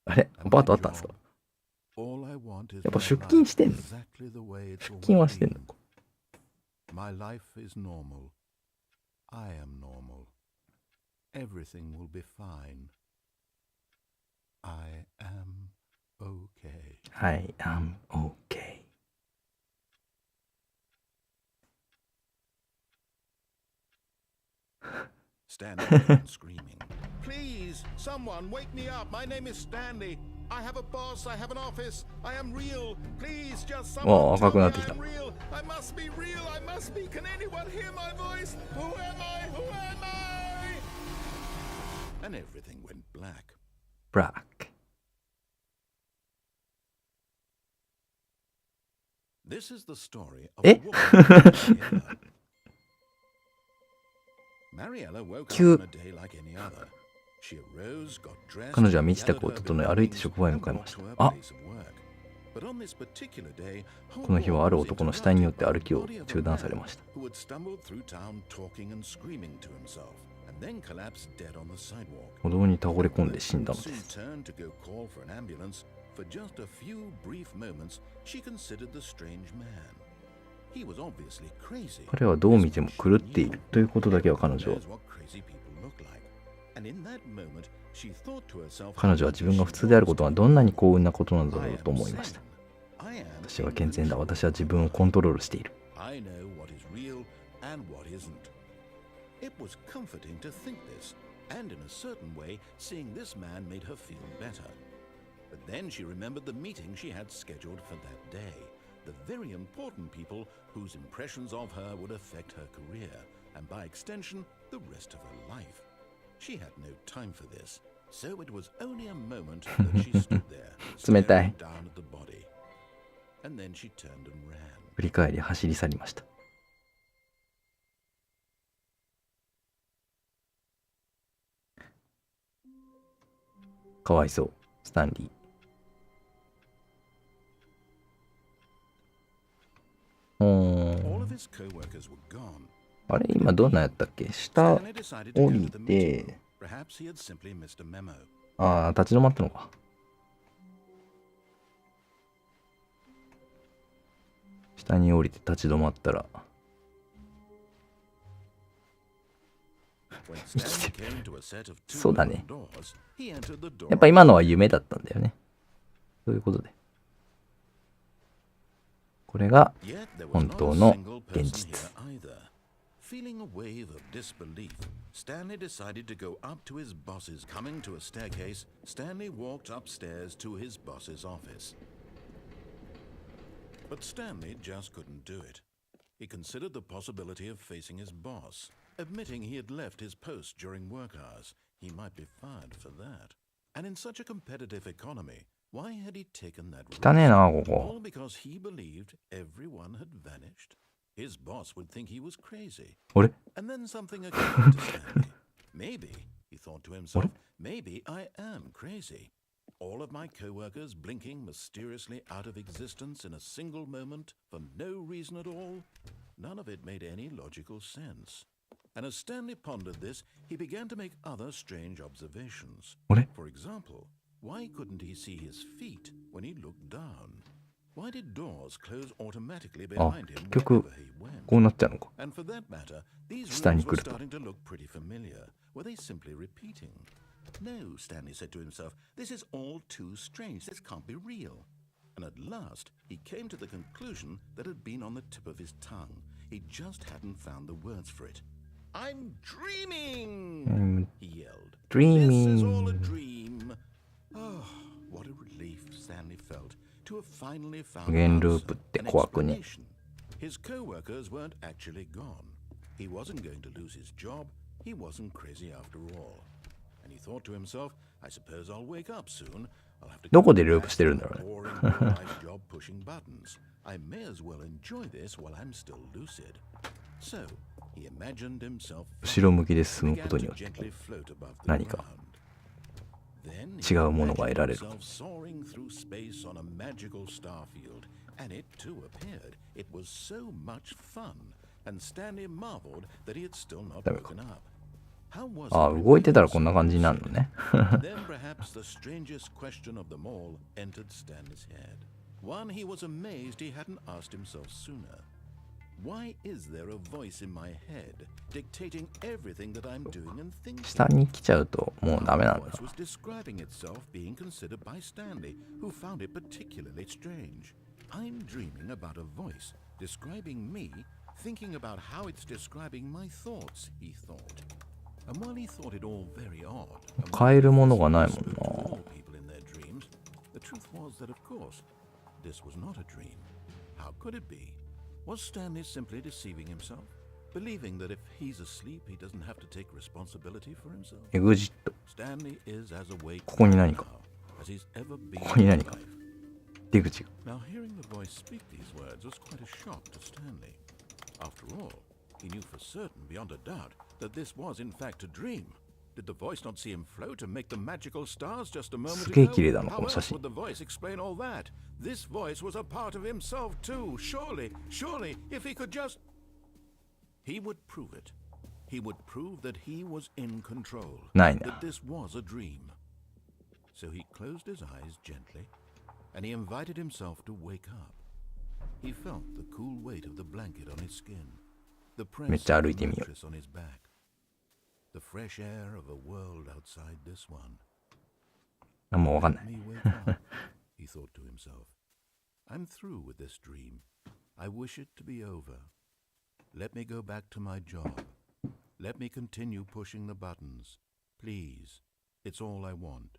あれ、アパートあったんですか？やっぱ出勤してんの？出勤はしてんのか。My life is normal. I am normal. Everything will be fine. I am okay. I am okay. Stanley began screaming. Please, someone wake me up. My name is Stanley. I have a boss. I have an office. I am real. Please, just someone tell me I am real. I must be real. I must be. Can anyone hear my voice? Who am I? Who am I? And everything went black. Black. This is the story of a woman. Mariella woke up on a day like any other. 彼女は身支度を整え歩いて職場へ向かいました。あ、この日はある男の死体によって歩きを中断されました。歩道に倒れ込んで死んだのです。彼はどう見ても狂っているということだけは彼女は自分が普通であることがどんなに幸運なことなんだろうと思いました。私は健全だ。私は自分をコントロールしている。The very important people whose impressions of her would affect her career, and by extension, the rest of her life. She had no time for this, so it was only a moment that she stood there, staring down at the body. And then she turned and ran. 振り返り走り去りました。かわいそう、スタンリー。あれ今どんなやったっけ？下降りて、ああ立ち止まったのか。下に降りて立ち止まったら生きてる。そうだね。やっぱ今のは夢だったんだよね。そういうことで。これが本当の現実。Feeling a wave of disbelief, Stanley decided to go up to his boss's. Coming to a staircase, Stanley walked upstairs to his boss's office. But Stanley just couldn't do it. He considered the possibility of facing his boss, admitting he had left his post during work hours. He might be fired for that. And in such a competitive economy, why had he taken that risk? All because he believed everyone had vanished?His boss would think he was crazy. And then something occurred to Stanley. Maybe, he thought to himself, maybe I am crazy. All of my co-workers blinking mysteriously out of existence in a single moment for no reason at all. None of it made any logical sense. And as Stanley pondered this, he began to make other strange observations. あれ For example, why couldn't he see his feet when he looked down? Why did doors close automatically あ、 behind him 結局 wherever he went? こうなっちゃうのか。 And for that matter, these 下に rooms 来 were ると。 starting to look pretty familiar. Were they simply repeating? No, Stanley said to himself, this is all too strange. This can't be real. And at last, he came to the conclusion that had been on the tip of his tongue. He just hadn't found the words for it. I'm dreaming! He yelled. This is all a Dreaming. dream. Oh, what a relief Stanley felt to have finally found 無限 an ルー answer, プって an 怖くね。 explanation. His co-workers weren't actually gone. He wasn't going to lose his job. He wasn't crazy after all. And he thought to himself, I suppose I'll wake up soon. I'll have to どこでループしてるんだろうね。 boring real-life job pushing buttons. I may as well enjoy this while I'm still lucid. So, he imagined himself 後ろ向きで進む began ことに to よって gently float above the 何か ground. Then 違うものが得られる。 himself soaring through space on a magical star field, and it too appeared. It was so much fun, and Stanley marveled that he had still not ダメか。 woken up. How was あ、 it 動いてたら really こんな感じになるのね。 Then perhaps the strangest question of them all entered Stanley's head. One he was amazed he hadn't asked himself sooner. Why is there a voice in my head dictating everything that I'm doing and thinking? 下に来ちゃうともうダメなんだ The voice was describing itself being considered by Stanley, who found it particularly strange. I'm dreaming about a voice describing me, thinking about how it's describing my thoughts, he thought. And while he thought it all very odd, and 変えるものがないもん with な。 all people in their dreams, the truth was that, of course, this was not a dream. How could it be? Was Stanley simply deceiving himself, believing that if he's asleep, he doesn't have to take responsibility for himself? エグジット。 Stanley is as awake ここに何か。 now as he's ever been ここに in 何 his か。 life. 出口が。 Now, hearing the voice speak these words was quite a shock to Stanley. After all, he knew for certain, beyond a doubt, that this was in fact a dream. Did the voice not see him float and make the magical stars just a moment すげえ ago? 綺麗だな、こ How の写 else 真。 would the voice explain all that? This voice was a part of himself too. Surely, if he could just... He would prove it. He would prove that he was in control. ないな。 That this was a dream. So he closed his eyes gently, and he invited himself to wake up. He felt the cool weight of the blanket on his skin, the めっ press ちゃ of 歩 the いてみよう。 mattress on his back, the fresh air of a world outside this one. あ、もうわかんな Let い。 me wake up, he thought to himself. I'm through with this dream. I wish it to be over. Let me go back to my job. Let me continue pushing the buttons. Please, it's all I want.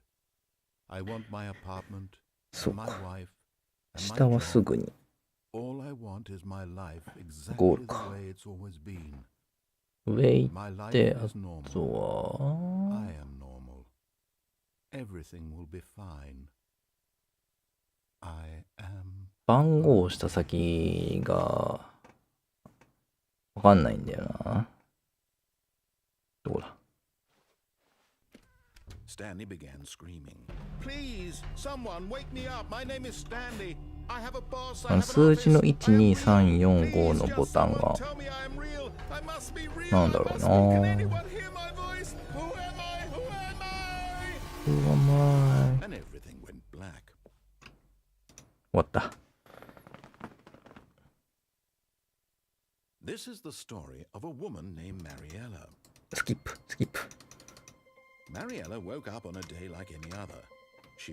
I want my apartment, そ and う my か。 wife, and 下 my はす job. ぐに。 All I want is my life exactly ゴール the か。 way it's always been. 上行 My っ life て、あ is normal. とは、 I am normal. Everything will be fine. I am. 番号を押した先がわかんないんだよな。どこだ Stanley began screaming. Please, someone wake me up. My name is Stanley. I have a boss. I have an 数字の office. 1、2、3、4、5のボタンが Tell me I am real. I must be real. なんだろう I must be. Can な。 anyone hear my voice? Who am I? Who am I? うわまい。 And everything went black. 終わった。 This is the story of a woman named Mariella. スキップ、スキップ。 Mariella woke up on a day like any other. She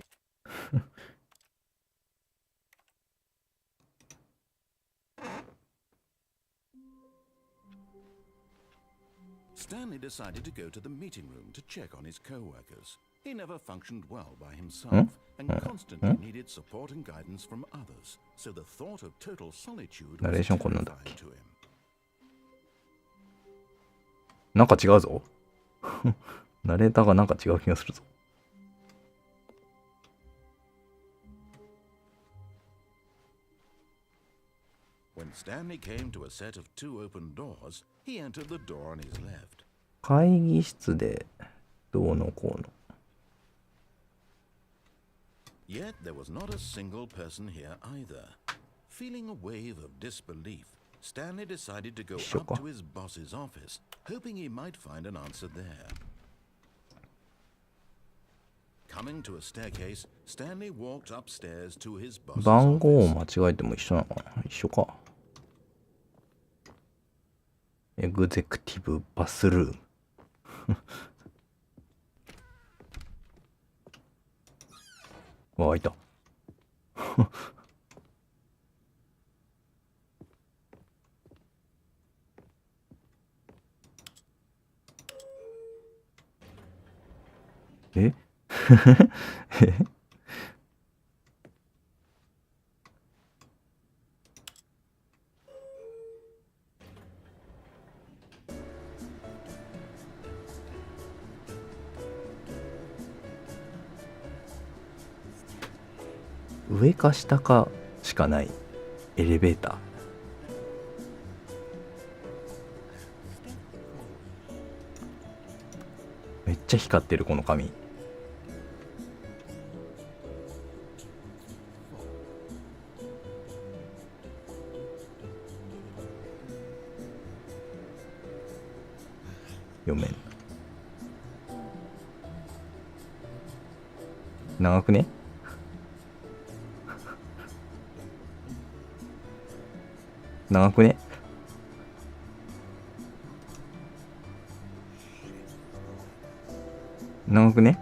Stanley decided to go to the meeting room to check on his co-workers. He never functioned well by himself and constantly needed support and guidance from others. So the thought of total solitude ナレー was ションこんなんだっ terrifying け to him. なんか違うぞ。ナレーターがなんか違う気がするぞ。When Stanley came to a set of two open doors, he entered the door on his left. 会議室でどうのこうの。 Yet there was not a single person here either. Feeling a wave of disbelief, Stanley decided to go 一緒 up か。 to his boss's office, hoping he might find an answer there. Coming to a staircase, Stanley walked upstairs to his boss's 番号を office. 間違えても一緒なのかな。一緒か。エグゼクティブバスルーム。わあ、いた。え上か下かしかないエレベーター。めっちゃ光ってるこの紙。読めん。長くね？長くね？長くね？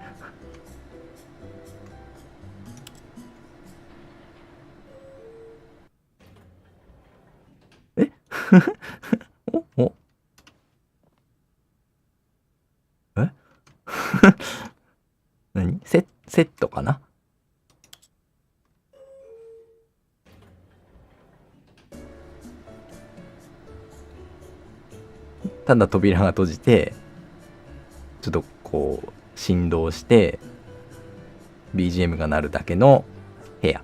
えおえ何セットかな。ただ扉が閉じてちょっとこう振動して BGM が鳴るだけの部屋。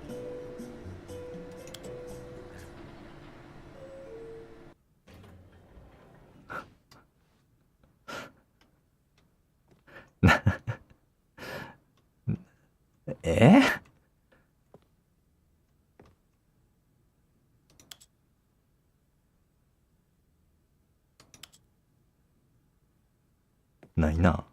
えないな。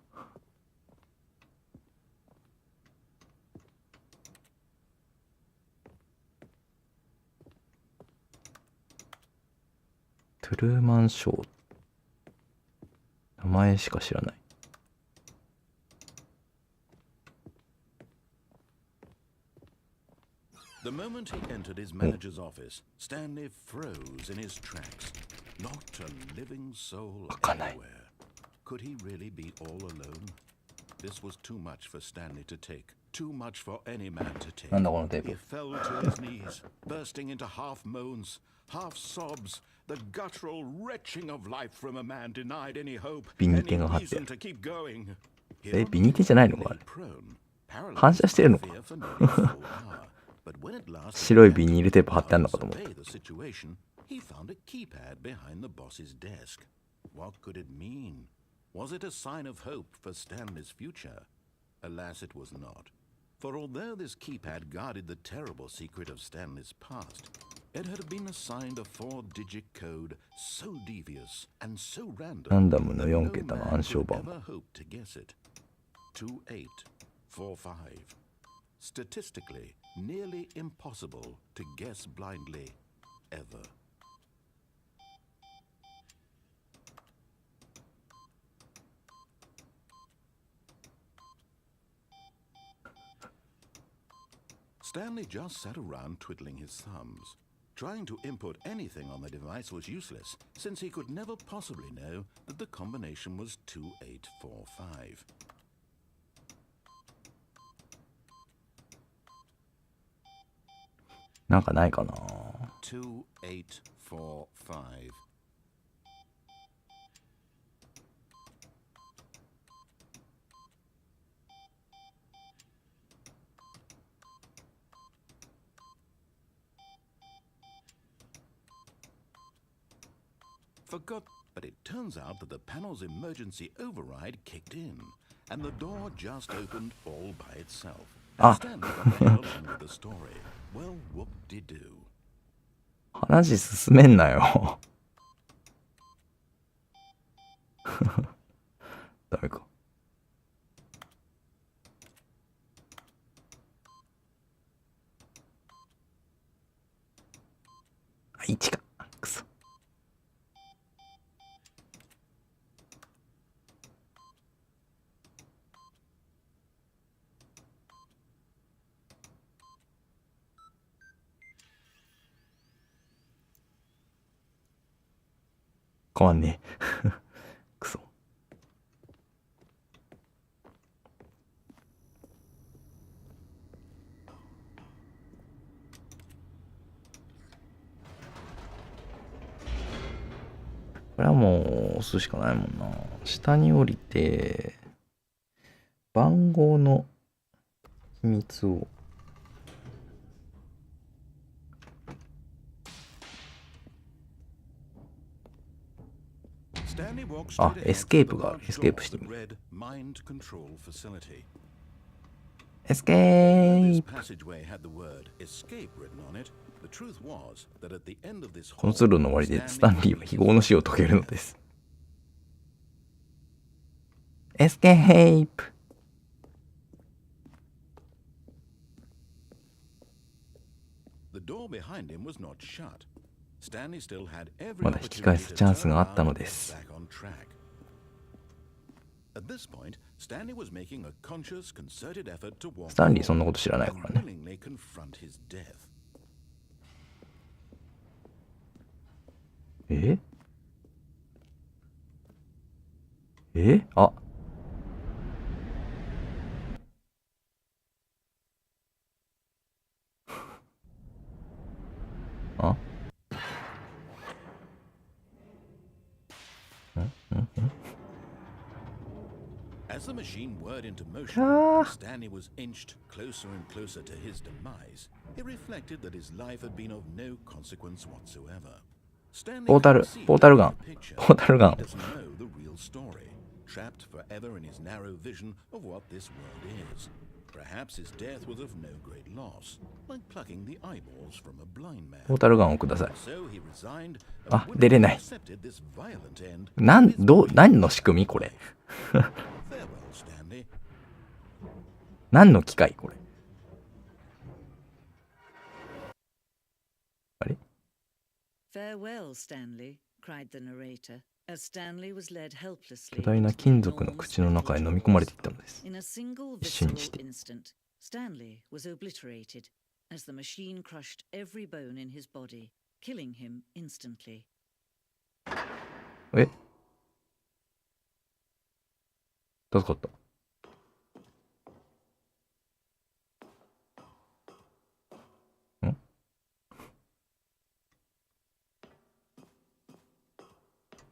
トゥルーマンショー。名前しか知らない。The moment he entered his manager's office, Stanley froze in his tracks. Not a living soul anywhere. Could he really be all alone? This was too much for Stanley to take. Too much for any man to take. なんだこのテー He プ。 fell to his knees, bursting into half moans, half sobs, the guttural retching of life from a man denied any hope, ビニ any テが貼ってあ reason る。 to keep going. ビニテじゃないのかあれ。反射してるのか。白いビニールテープ貼ってあるのかと思った。He found a keypad behind the boss's desk. What could it mean? Was it a sign of hope for Stanley's future? Alas, it was not. For although this keypad guarded the terrible secret of Stanley's past, it had been assigned a 4-digit code so devious and so random ランダムの that 4 no 桁の man 暗証 could 番。 ever hope to guess it. 2845. Statistically, nearly impossible to guess blindly, ever. Stanley just sat around twiddling his thumbs. Trying to input anything on the device was useless, since he could never possibly know that the combination was 2845. なんかないかな。2845. Forgot, but it turns out that the panel's emergency override kicked in, and the door just opened all by itself. Ah. Stanley got the hell on with the story. Well, whoop-de-doo. 話進めんなよ。ダメか。あ、1か。くそ。変わんねえ。くそ。これはもう押すしかないもんな。下に降りて、番号の秘密を。あ、エスケープがある。エスケープしてみる。エスケープ。このツールの終わりでスタンリーは非業の死を遂げるのです。エスケープ。まだ引き返すチャンスがあったのです。スタンリーそんなこと知らないからね。あ、あ、As the machine whirred into motion, Stanley was inched closer and closer to his demise. He reflected that his life had been of no consequence whatsoever. Stanley couldn't see the picture. He doesn't know the real story, trapped forever in his narrow vision of what this world is. Perhaps his death was of no great loss, like plucking the eyeballs from a blind man. ポータルガンをください。 So he resigned あ、 and 出れない。 accepted this violent end. 何の仕組みこれ。何の機械これ。あれ Farewell, Stanley, cried the narrator, as Stanley was led helplessly 巨大な金属の口の中へ飲み込まれていったのです。 in a single 一瞬に visceral して。 instant, Stanley was obliterated as the machine crushed every bone in his body, killing him instantly. 助かった。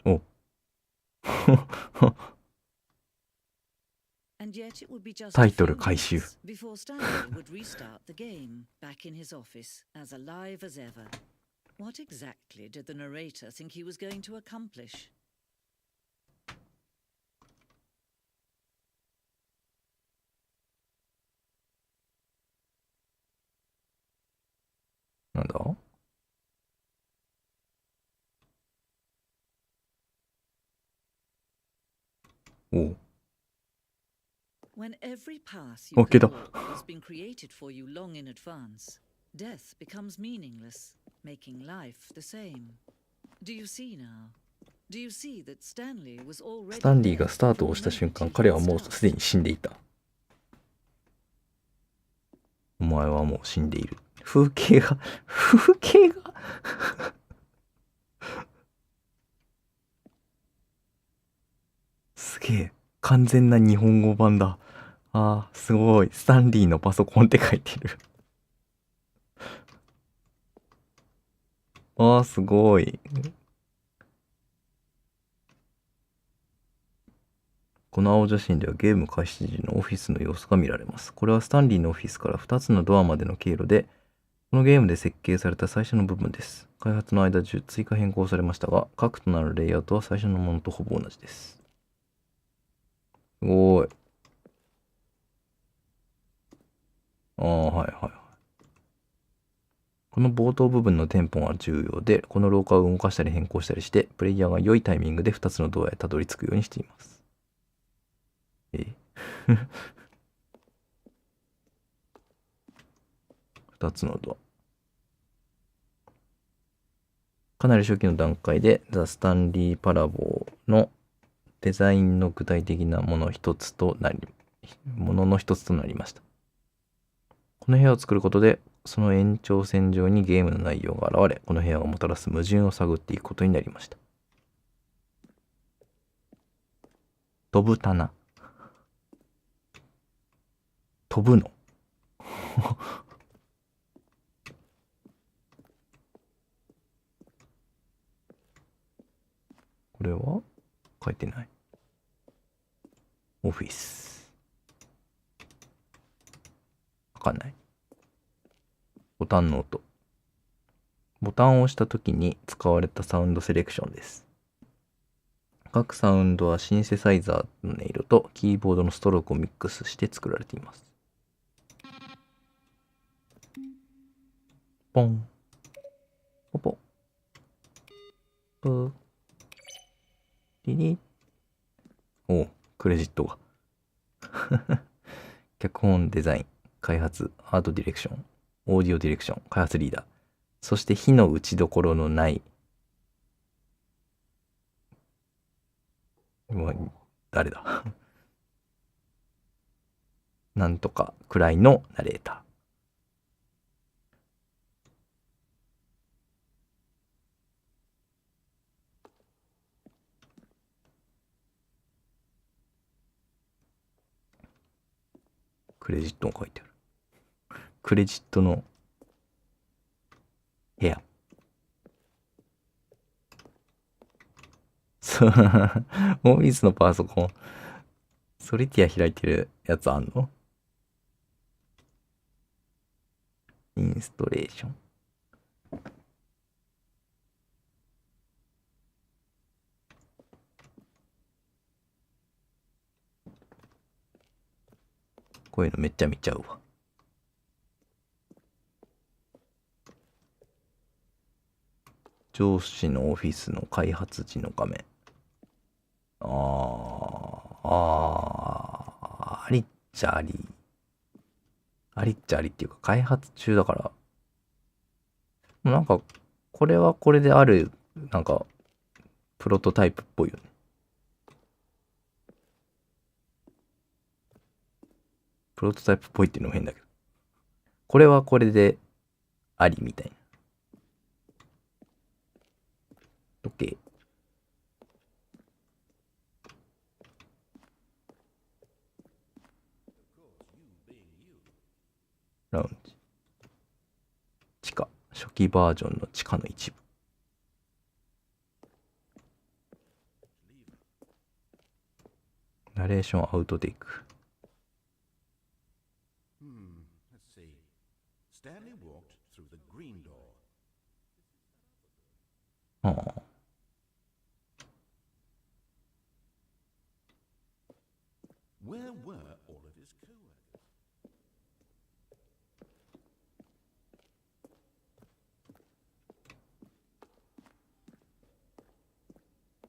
おタイトル回収。Before Stanley would restart the game back in his office as alive as ever. What exactly did the narrator think he was going to accomplish? なんだおう。 When every path you can walk has been created for you long in advance, death becomes meaningless, making life the same. Do you see now? Do you see that Stanley was already スタンリーがスタートをした瞬間、彼はもうすでに死んでいた。お前はもう死んでいる。風景がすげえ。完全な日本語版だ。あー、すごい。スタンリーのパソコンって書いてる。あー、すごい。この青写真ではゲーム開始時のオフィスの様子が見られます。これはスタンリーのオフィスから2つのドアまでの経路で、このゲームで設計された最初の部分です。開発の間中追加変更されましたが、核となるレイアウトは最初のものとほぼ同じです。すごい。ああ、はいはいはい。この冒頭部分のテンポが重要で、この廊下を動かしたり変更したりして、プレイヤーが良いタイミングで2つのドアへたどり着くようにしています。2つのドア。かなり初期の段階で、ザ・スタンリー・パラボーのデザインの具体的なものの一つとなりました。この部屋を作ることで、その延長線上にゲームの内容が現れ、この部屋がもたらす矛盾を探っていくことになりました。飛ぶ棚。飛ぶのこれは書いてない。オフィス。わかんない。ボタンの音。ボタンを押したときに使われたサウンドセレクションです。各サウンドはシンセサイザーの音色とキーボードのストロークをミックスして作られています。ポン。ポポ。プー。リリ。おう、クレジットが。脚本デザイン、開発、アートディレクション、オーディオディレクション、開発リーダー、そして火の打ちどころのない、誰だなんとかくらいのナレーター。クレジットも書いてある。クレジットの部屋。オフィスのパソコン。ソリティア開いてるやつあんの？インストレーション。こういうのめっちゃ見ちゃうわ。上司のオフィスの開発時の画面。ありっちゃあり。ありっちゃありっていうか開発中だから。なんか、これはこれである、なんか、プロトタイプっぽいよね。プロトタイプっぽいっていうのも変だけど。これはこれでありみたいな。OK。ラウンジ。地下。初期バージョンの地下の一部。ナレーションアウトテイク。Let's see. Stanley walked through the green door. ああ。Where were all of his co-workers?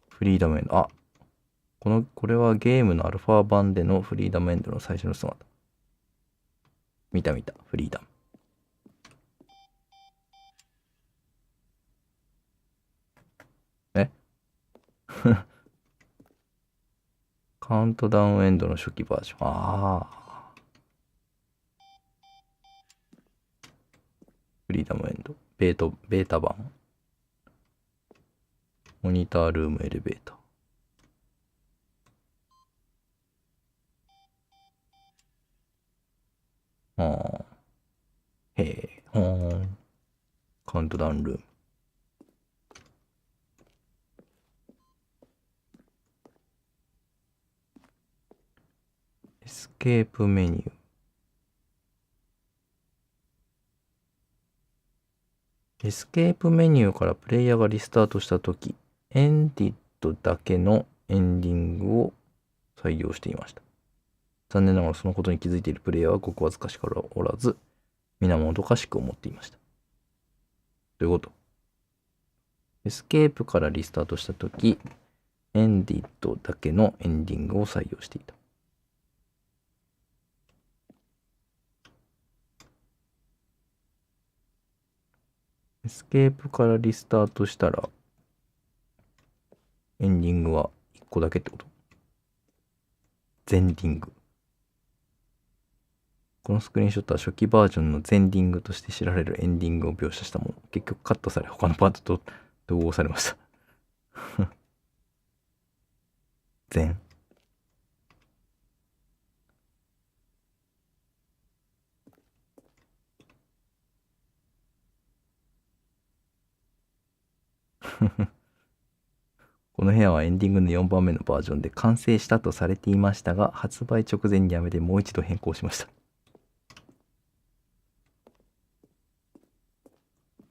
フリーダムエンド。あ、これはゲームのアルファ版でのフリーダムエンドの最初の姿。見た、フリーダム。えカウントダウンエンドの初期バージョン。ああ。フリーダムエンド。ベータ版。モニタールームエレベーター。ああ。へえ。カウントダウンルーム。エスケープメニュー。エスケープメニューからプレイヤーがリスタートしたとき、エンディットだけのエンディングを採用していました。残念ながらそのことに気づいているプレイヤーはごくわずかしかおらず、皆もどかしく思っていました。どういうこと？エスケープからリスタートしたとき、エンディットだけのエンディングを採用していた。エスケープからリスタートしたら、エンディングは1個だけってこと？ゼンディング。このスクリーンショットは初期バージョンのゼンディングとして知られるエンディングを描写したもの。結局カットされ、他のパートと統合されました。ゼン。この部屋はエンディングの4番目のバージョンで完成したとされていましたが、発売直前にやめてもう一度変更しました。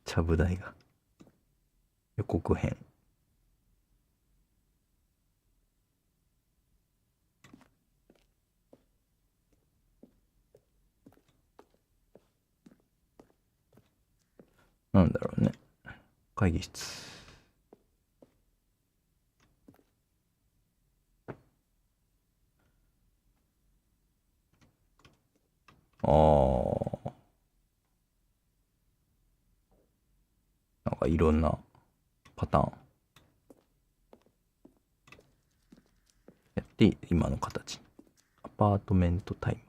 ちゃぶ台が。予告編。なんだろうね。会議室。なんかいろんなパターンやって今の形。アパートメントタイマー。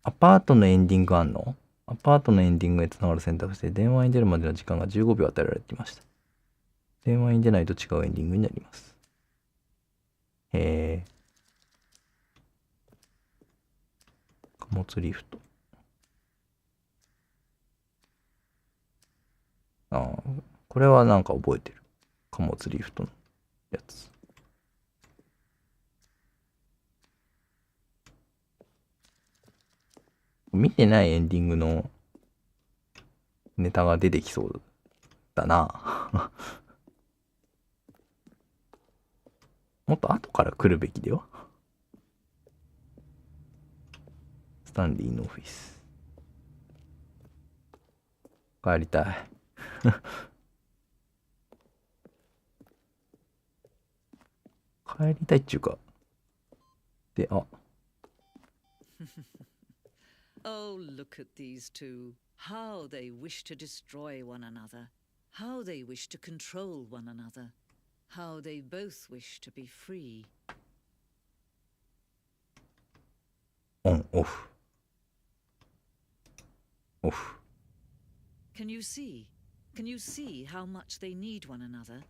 アパートのエンディングあんの？アパートのエンディングへつながる選択肢で電話に出るまでの時間が15秒与えられていました。電話に出ないと違うエンディングになります。へえ。貨物リフト。これはなんか覚えてる。貨物リフトのやつ。見てないエンディングのネタが出てきそうだな。もっと後から来るべきでは。スタンリーのオフィス。帰りたい。帰りたいっちゅうか。で、Oh, look at these two. How they wish to destroy one another. How they wish to control one another. How they both wish to be free. オン、オフ。オフ。Can you see? Can you see how much they need one another?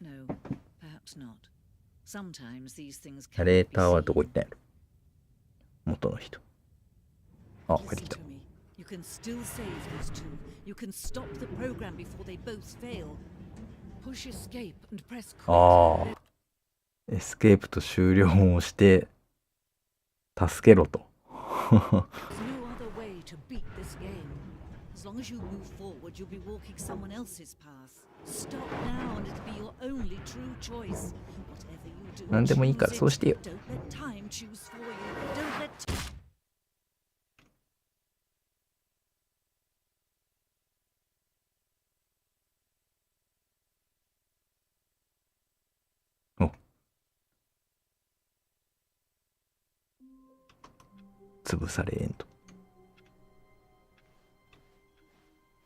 No, perhaps not. Sometimes these things ナ cannot レー be ターはどこ seen. 行ったんやろ？元の人。帰って Listen きた。 to me. You can still save these two. You can stop the program before they both fail. Push escape and press quit. エスケープと終了をして、助けろと。There's no other way to beat this game. As long as you move forward, you'll be walking someone else's path. Stop now and it'll be your only true choice. Whatever you do, 何でもいいから choose そうしてよ。 it. Don't let time choose for you. Don't let潰されんと。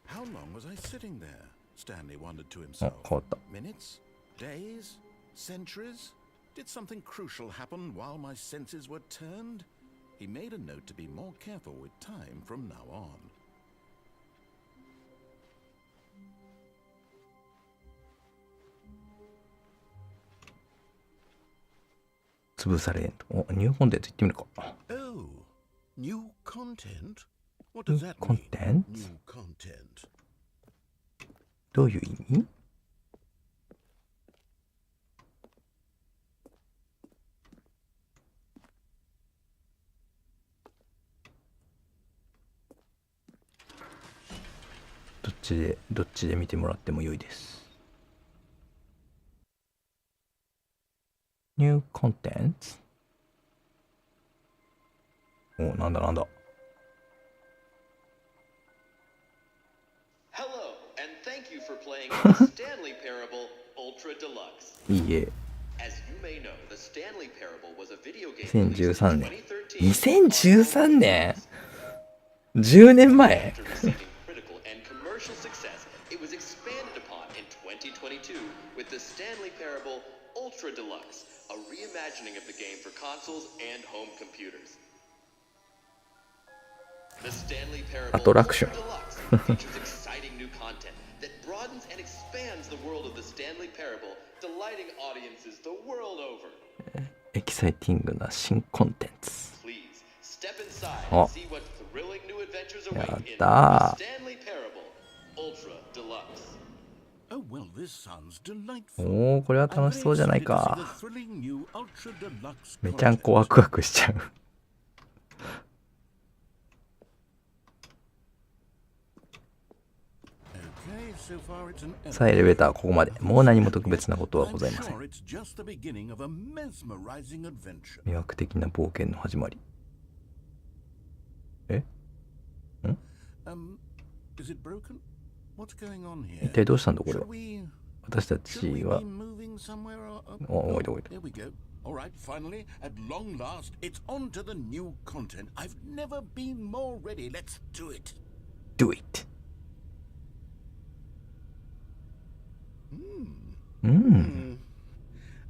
How long was I sitting there? Stanley wondered to あ、 himself. 変わった。 Minutes? Days? Centuries? Did something crucial happen while my senses were turned? He made a note to be more careful with time from now on. 潰されんと。ニューコンテンツ行ってみるか。 Oh, new content? What does that New mean? content? New content. どういう意味？どっちで見てもらっても良いです。ニューコンテンツ？なんだ。playing the Stanley Parable Ultra Deluxe. いいえ。 As you may know, the Stanley Parable was a video game 2013 released 年。 in 2013年 ?10 年前 After receiving critical and commercial success, it was expanded upon in 2022 with the Stanley Parable Ultra Deluxe, a reimagining of the game for consoles and home computers. The Stanley Parable Attraction. Ultra Deluxe features exciting new content that broadens and expands the world of the Stanley Parable, delighting audiences the world over. エキサイティングな新コンテンツ。 Please step inside Oh. and see what thrilling new adventures await in the やったー。 Stanley Parable Ultra Deluxe. Oh, well, this sounds delightful. おー、これは I'm 楽し very そうじゃない excited to see か。 the thrilling new Ultra Deluxe めちゃんこ content. ワクワクしちゃう。 Okay, so far it's an さあ、エレベーターはここまで。もう何も特別なことはご I'm ざいません。 sure it's just the beginning of a mesmerizing adventure. 魅惑的な冒険の始まり。え Is it broken? What's going on 一 here? 体どうしたんだこれは Should。we 私た should ち we は be moving somewhere or おいでおいで。 There we go. All right, finally, at long last, it's on to the new content. I've never been more ready. Let's do it. Do it! うん。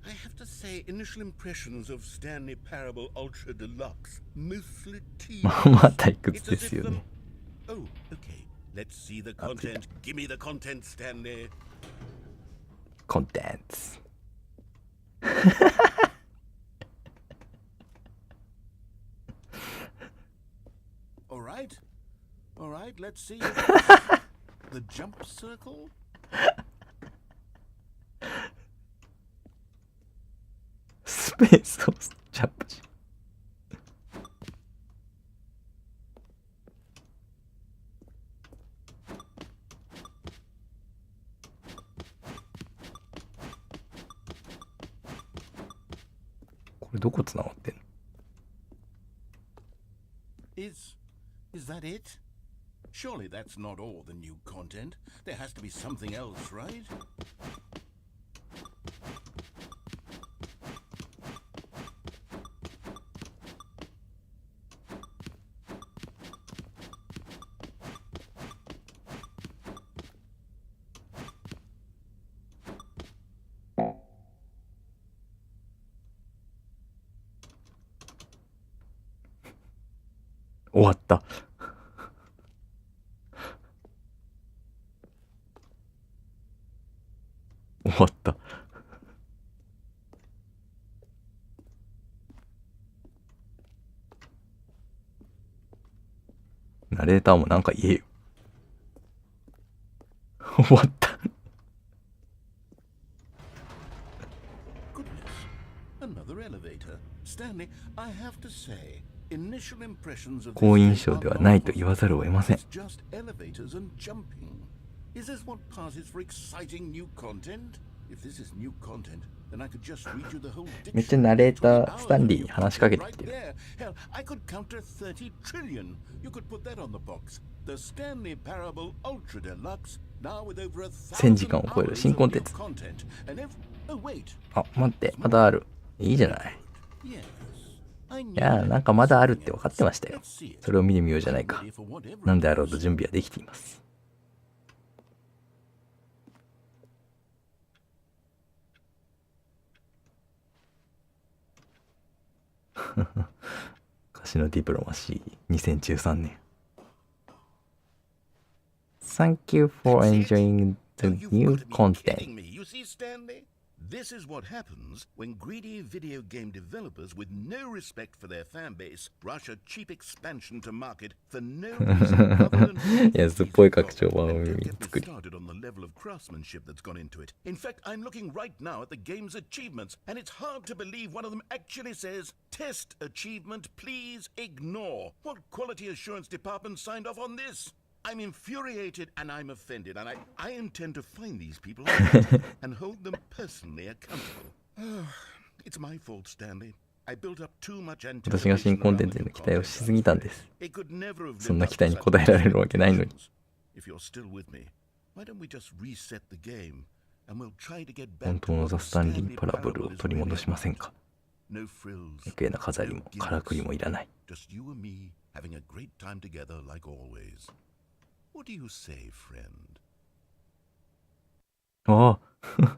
I have to say, initial impressions of Stanley Parable Ultra Deluxe mostly tedious. まあ退屈 It's で as す if よ the... ね。 Oh, okay. Let's see the content. Give me the content, Stanley. コンテンツ。All right. All right, let's see. The jump circle? スペースをジャンプし。これどこつながってんの？ Is that it? Surely that's not all the new content. There has to be something else, right? ?終わった。終わった。ナレーターもなんか言えよ。終わった。Goodness. Another elevator. Stanley, I have to say, initial impressions of 好 this 印 game 象 are では not ないと言わざるを得ません。 It's just elevators and jumping. Is this what passes for exciting new content? If this is new content, then I could just read you the whole めっちゃナレーター、スタンリー dictionary に話しかけてき right てる。 there. Hell, I could count to 30 trillion. You could put that on the box. The Stanley Parable Ultra Deluxe, now with over 1000 1,000時間を超える hours 新 of コンテ new ンツ。 content. And oh wait, あ、待って、まだある。いいじゃない。 yes. I い knew やー、なんかまだあるって分かってましたよ。 Let's see it. それを見てみようじゃないか I'm ready。for whatever なん it であろう is. と準備はできています。歌詞のディプロマシー2013年。Thank you for enjoying the Oh, you've new got to be content. kidding me. You see, Stanley? This is what happens when greedy video game developers with no respect for their fan base rush a cheap expansion to market for no reason other than いや、すっぽい拡張版を And don't get me 作り。 started on the level of craftsmanship that's gone into it. In fact, I'm looking right now at the game's achievements, and it's hard to believe one of them actually says, "Test achievement, please ignore." What quality assurance department signed off on this? I'm infuriated and I'm offended, and I intend to find these people and hold them personally accountable. It's my fault, Stanley. I built up too much 私が新 anticipation コンテ around ンツ the へ new の期待を content. しすぎたんです。 It could never have そん lived な up 期 to 待に such 応えられるわけないのに。 expectations. If you're still with me, 本当のザ・スタンリー・パラブルを取り戻しませんか？余計な飾りもからくりもいらない。ああ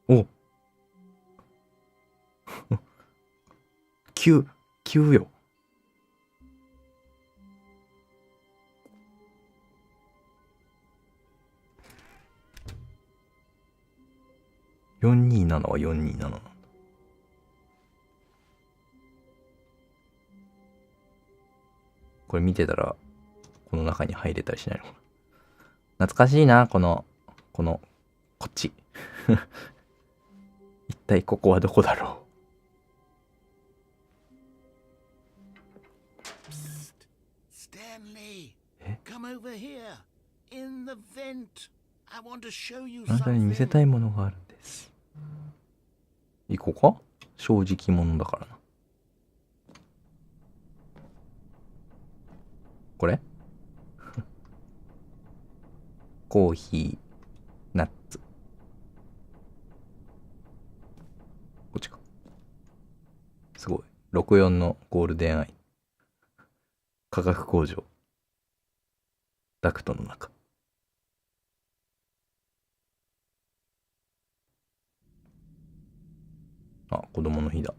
お急よ。427は427なんだ。これ見てたらこの中に入れたりしないのかな。懐かしいな、こっち一体ここはどこだろう。Stanley, come over here. In the vent. I want to show you あなたに見せたいものがあるんです。行こうか？正直者だからな。これコーヒー、ナッツ。こっちか。すごい。64のゴールデンアイ。化学工場。ダクトの中。あ、子供の日だ。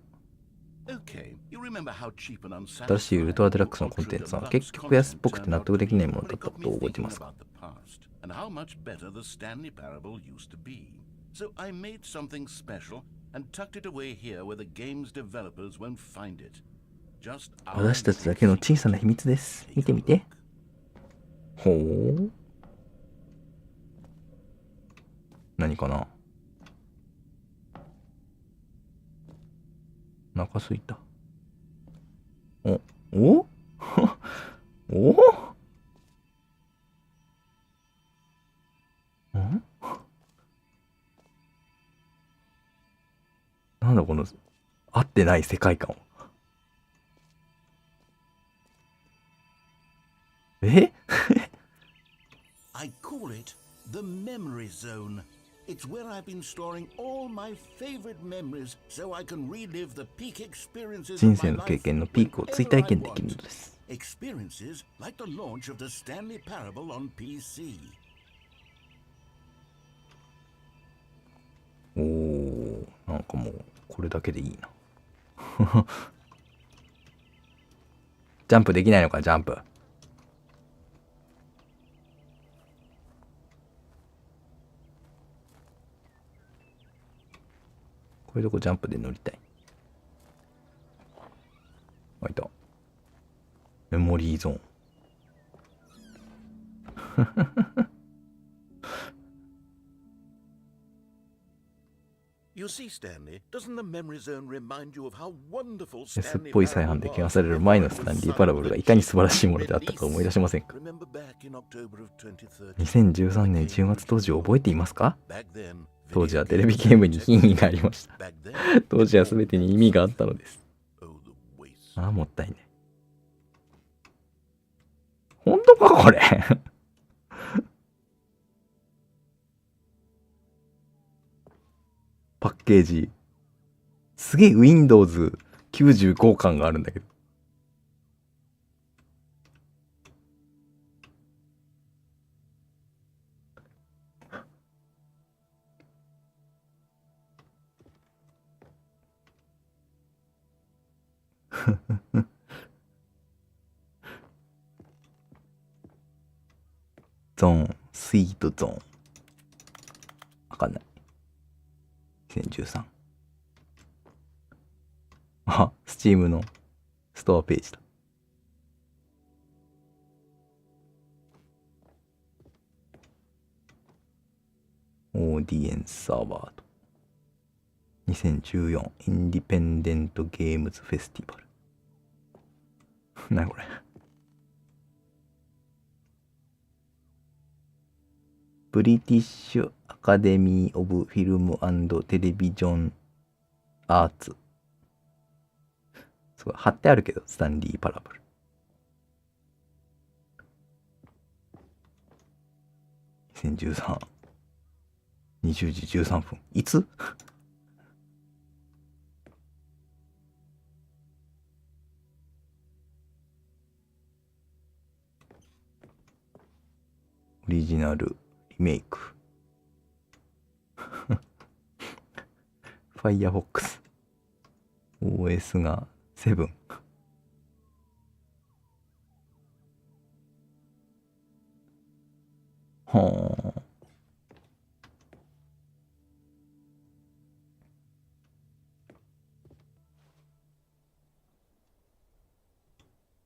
新しいウルトラデラックスのコンテンツは結局安っぽくて納得できないものだったことを覚えてますか？私たちだけの小さな秘密です。見てみて。ほう。何かな？お腹すいた。おおんなんだこの合ってない世界観。えI call it the memory zone. It's where I've been storing all my favorite memories so I can relive the peak experiences 人 of 生 my の経 life 験のピークを追体験できるのです。 experiences like the launch of the Stanley Parable on PC. おー、なんかもうこれだけでいいな。ジャンプできないのか、ジャンプ。こういうとこジャンプで乗りたい。あ、いた。メモリーゾーン。You see, Stanley, doesn't the memory zone remind you of how wonderful 安っ Stanley ぽい再販で Parable 怪我される前のスタンリー・パラブルがいかに素晴らしいものであったか思い出しませんか？ Remember back in October of 2013? 2013年10月当時を覚えていますか？ Back then, 当時はテレビゲームに品位がありました。 back then, 当時は全てに意味があったのです。 oh, the waste. ああ、もったいね。本当かこれ。パッケージ。すげえ Windows 95感があるんだけど。ゾーン、スイートゾーン。わかんない。2013。あ、スチームのストアページだ。オーディエンスアワード。2014インディペンデントゲームズフェスティバル。なにこれ。ブリティッシュアカデミー・オブ・フィルム・テレビジョン・アーツ。すごい貼ってあるけど、スタンリー・パラブル。2013。20時13分。いつオリジナルリメイク。Firefox。OS が7。はあ。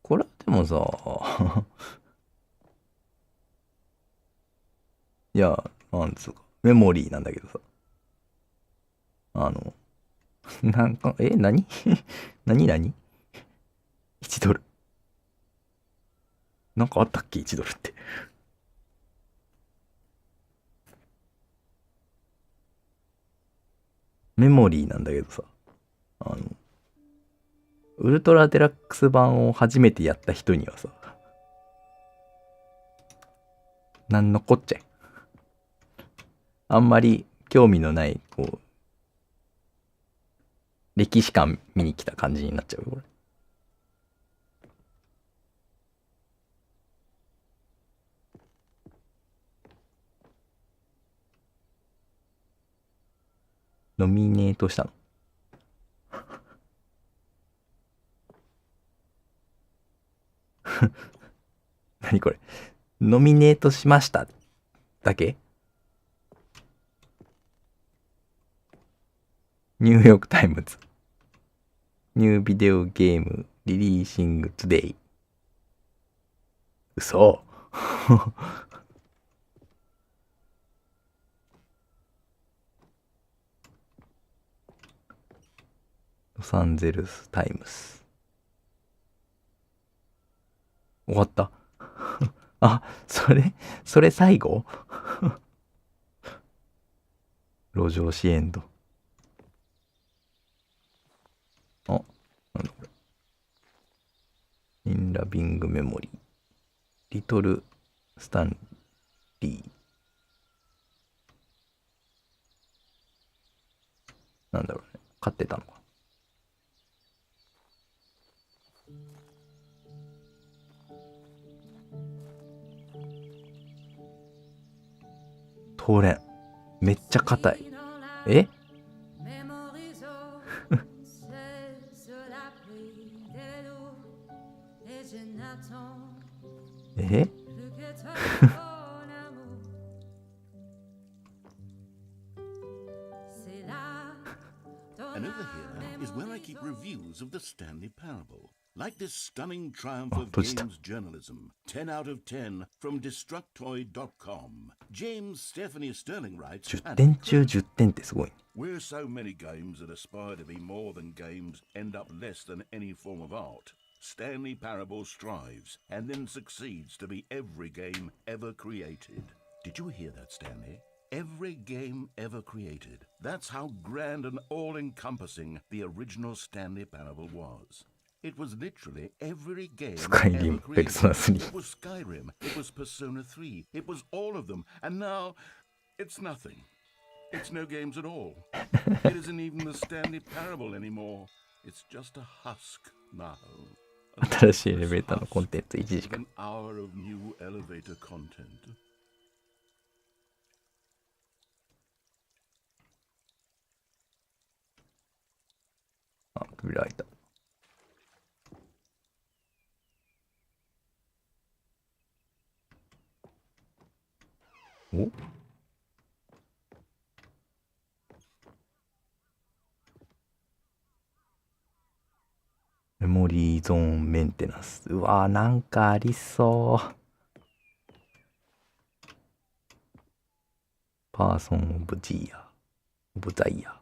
これでもさ、いや、なんつうか、メモリーなんだけどさ、なんか、何何 ?1 ドル。なんかあったっけ ?1 ドルって。メモリーなんだけどさ、ウルトラデラックス版を初めてやった人にはさ、なんのこっちゃい。あんまり興味のない、こう、歴史観見に来た感じになっちゃうよ、これ。ノミネートしたの。何これ。ノミネートしましただけ？ニューヨークタイムズ。ニュービデオゲームリリーシングトゥデイ。嘘。ロサンゼルスタイムス。終わった。あ、それ最後路上支援度。あ、なんだこれ。インラビングメモリー。リトルスタンリー。なんだろうね。飼ってたのか。通れん。めっちゃ硬い。ええAnd over here is where I keep reviews of the Stanley Parable. Like this stunning triumph Oh, of touched. games journalism. 10 out of 10 from Destructoid.com. James Stephanie Sterling writes, 10点中10点ってすごい。 Where so many games that aspire to be more than games end up less than any form of art, Stanley Parable strives and then succeeds to be every game ever created. Did you hear that, Stanley? Every game ever created. That's how grand and all-encompassing the original Stanley Parable was. It was literally every game ever Skyrim, Persona created. 3. It was Skyrim. It was Persona 3. It was all of them. And now, it's nothing. It's no games at all. It isn't even the Stanley Parable anymore. It's just a husk now. 新しいエレベーターのコンテンツ1時間。 An hour of new elevator content. あ、扉開いた。お？メモリーゾーンメンテナンス。うわー、なんかありそう。パーソンオブジーヤー。オブザイヤー。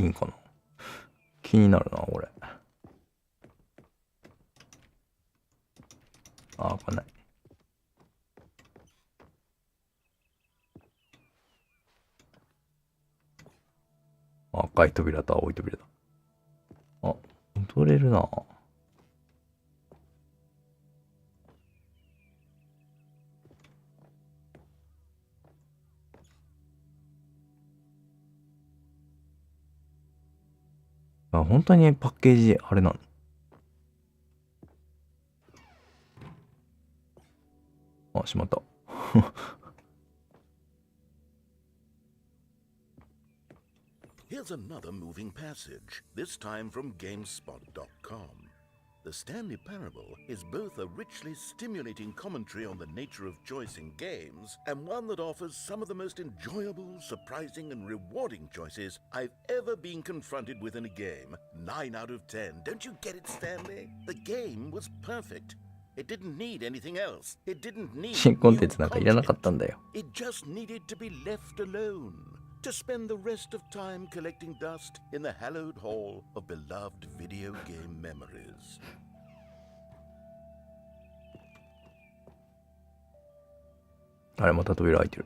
いいんかな？気になるな、これ。あ、開かない。赤い扉と青い扉だ。恐れるな。あ、本当にパッケージあれなの？あ、しまった。Here's another moving passage, this time from GameSpot.com. The Stanley Parable is both a richly stimulating commentary on the nature of choice in games and one that offers some of the most enjoyable, surprising, and rewarding choices I've ever been confronted with in a game. 9 out of 10. Don't you get it, Stanley? The game was perfect. It didn't need anything else. It didn't need 新コンテン new ツなんかいらなかったん content. だよ。 It just needed to be left alone. To spend the rest of time collecting dust in the hallowed hall of beloved video game memories. あれ、また扉開いてる。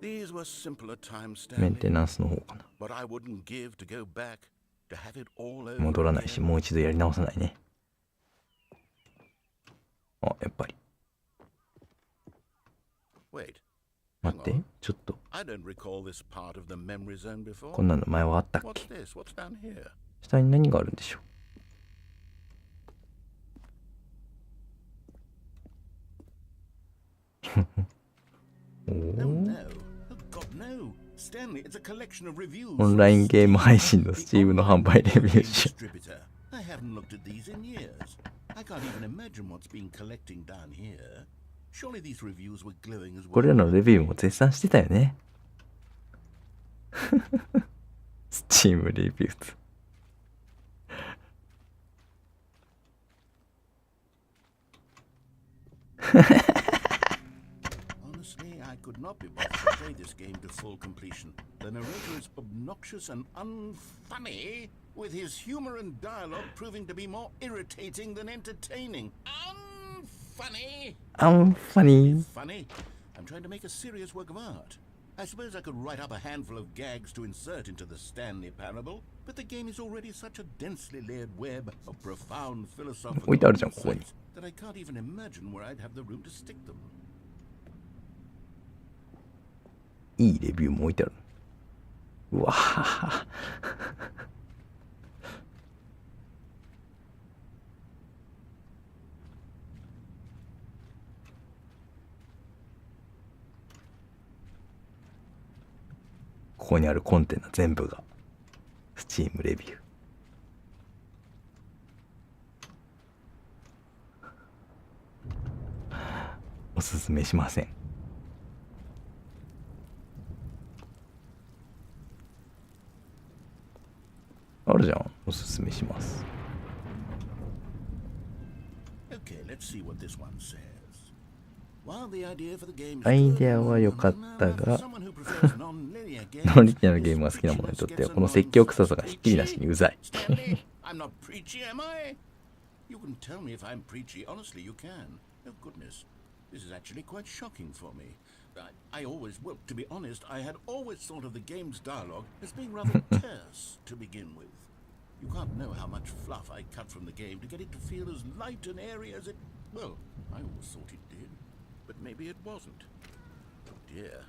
These were simpler times, メン Stanley. テナンスの方かな。 But I wouldn't give to go back to have it all over 戻らないし、 again. もう一度やり直さないね。あ、やっぱり。 Wait, 待って、ちょっと。 I don't recall this part of the memory zone before. こんなの前はあったっ What's け？ this? What's down here? 下に何があるんでしょう。 Oh no. Oh God, no. Stanley, it's a collection of reviews. オンラインゲーム配信の Steam の販売レビュー集。 Distributor. I haven't looked at these in years. I can't even imagine what's been collecting down here. Surely these reviews were glowing as これら well. のレビューも絶賛してたよね。Steam レビューズ。Honestly, I could not be bothered to play this game to full completion. The narrator is obnoxious and unfunny, with his humor and dialogue proving to be more irritating than entertaining. Unfunny? Funny. Funny? I'm trying to make a serious work of art. I suppose I could write up a handful of gags to insert into the Stanley Parable, but the game is already such a densely layered web of profound philosophical 置いてあるじゃん、ここに。 insights that I can't even imagine where I'd have the room to stick them. いいレビューも置いてある。うわぁ。ここにあるコンテナ全部が Steam レビュー。おすすめしません。あるじゃん。おすすめします。 Okay, let's see what this one says. While the idea for the game is アイ good, デアは良かったが for someone who prefers non-linear games, ノンリニアのゲームが好きな者にとってはこの説教臭さがひっきりなしにうざい。 Stanley, I'm not preachy, am I? You can tell me if I'm preachy. Honestly, you can. Oh goodness, this is actually quite shocking for me. I always, well, to be honest, I had always thought of the game's dialogue as being rather terse to begin with. You can't know how much fluff I cut from the game to get it to feel as light and airy as it... Well, I always thought it did, but maybe it wasn't. Oh dear,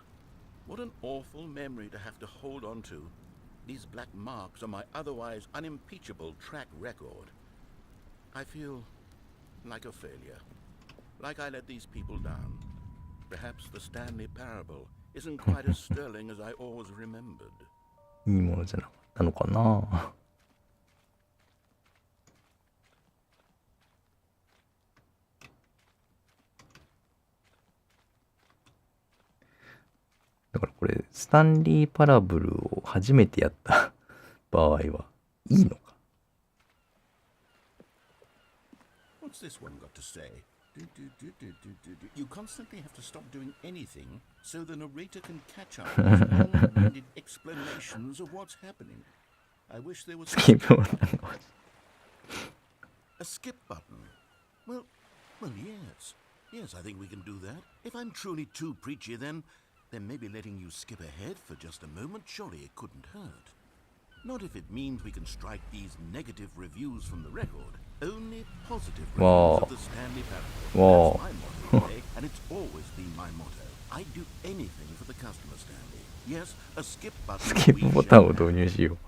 what an awful memory to have to hold on to. These black marks on my otherwise unimpeachable track record. I feel like a failure, like I let these people down. Perhaps the Stanley Parable isn't quite as sterling as I always remembered. いいものじゃなかったのかな。だからこれスタンリーパラブルを初めてやった場合はいいのか。 What's this one got to say? You constantly have to stop doing anything so the narrator can catch up with long-winded explanations of what's happening. I wish there was スキップボタンが a skip button. Well, yes. Yes, I think we can do that. If I'm truly too preachy, then maybe letting you skip ahead for just a moment, surely it couldn't hurt. Not if it means we can strike these negative reviews from the record. Only positive reviews of the Stanley Parable. That's my motto today, and it's always been my motto. I'd do anything for the customer, Stanley. Yes, a skip button. スキップボタンを導入しよ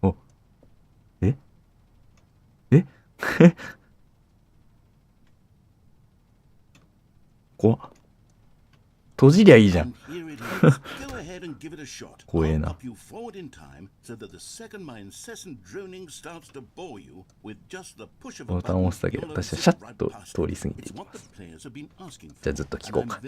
う。お、え怖っ。閉じりゃいいじゃん。怖えな。ボタンを押したけど、私はシャッと通り過ぎていきます。じゃあずっと聞こうか。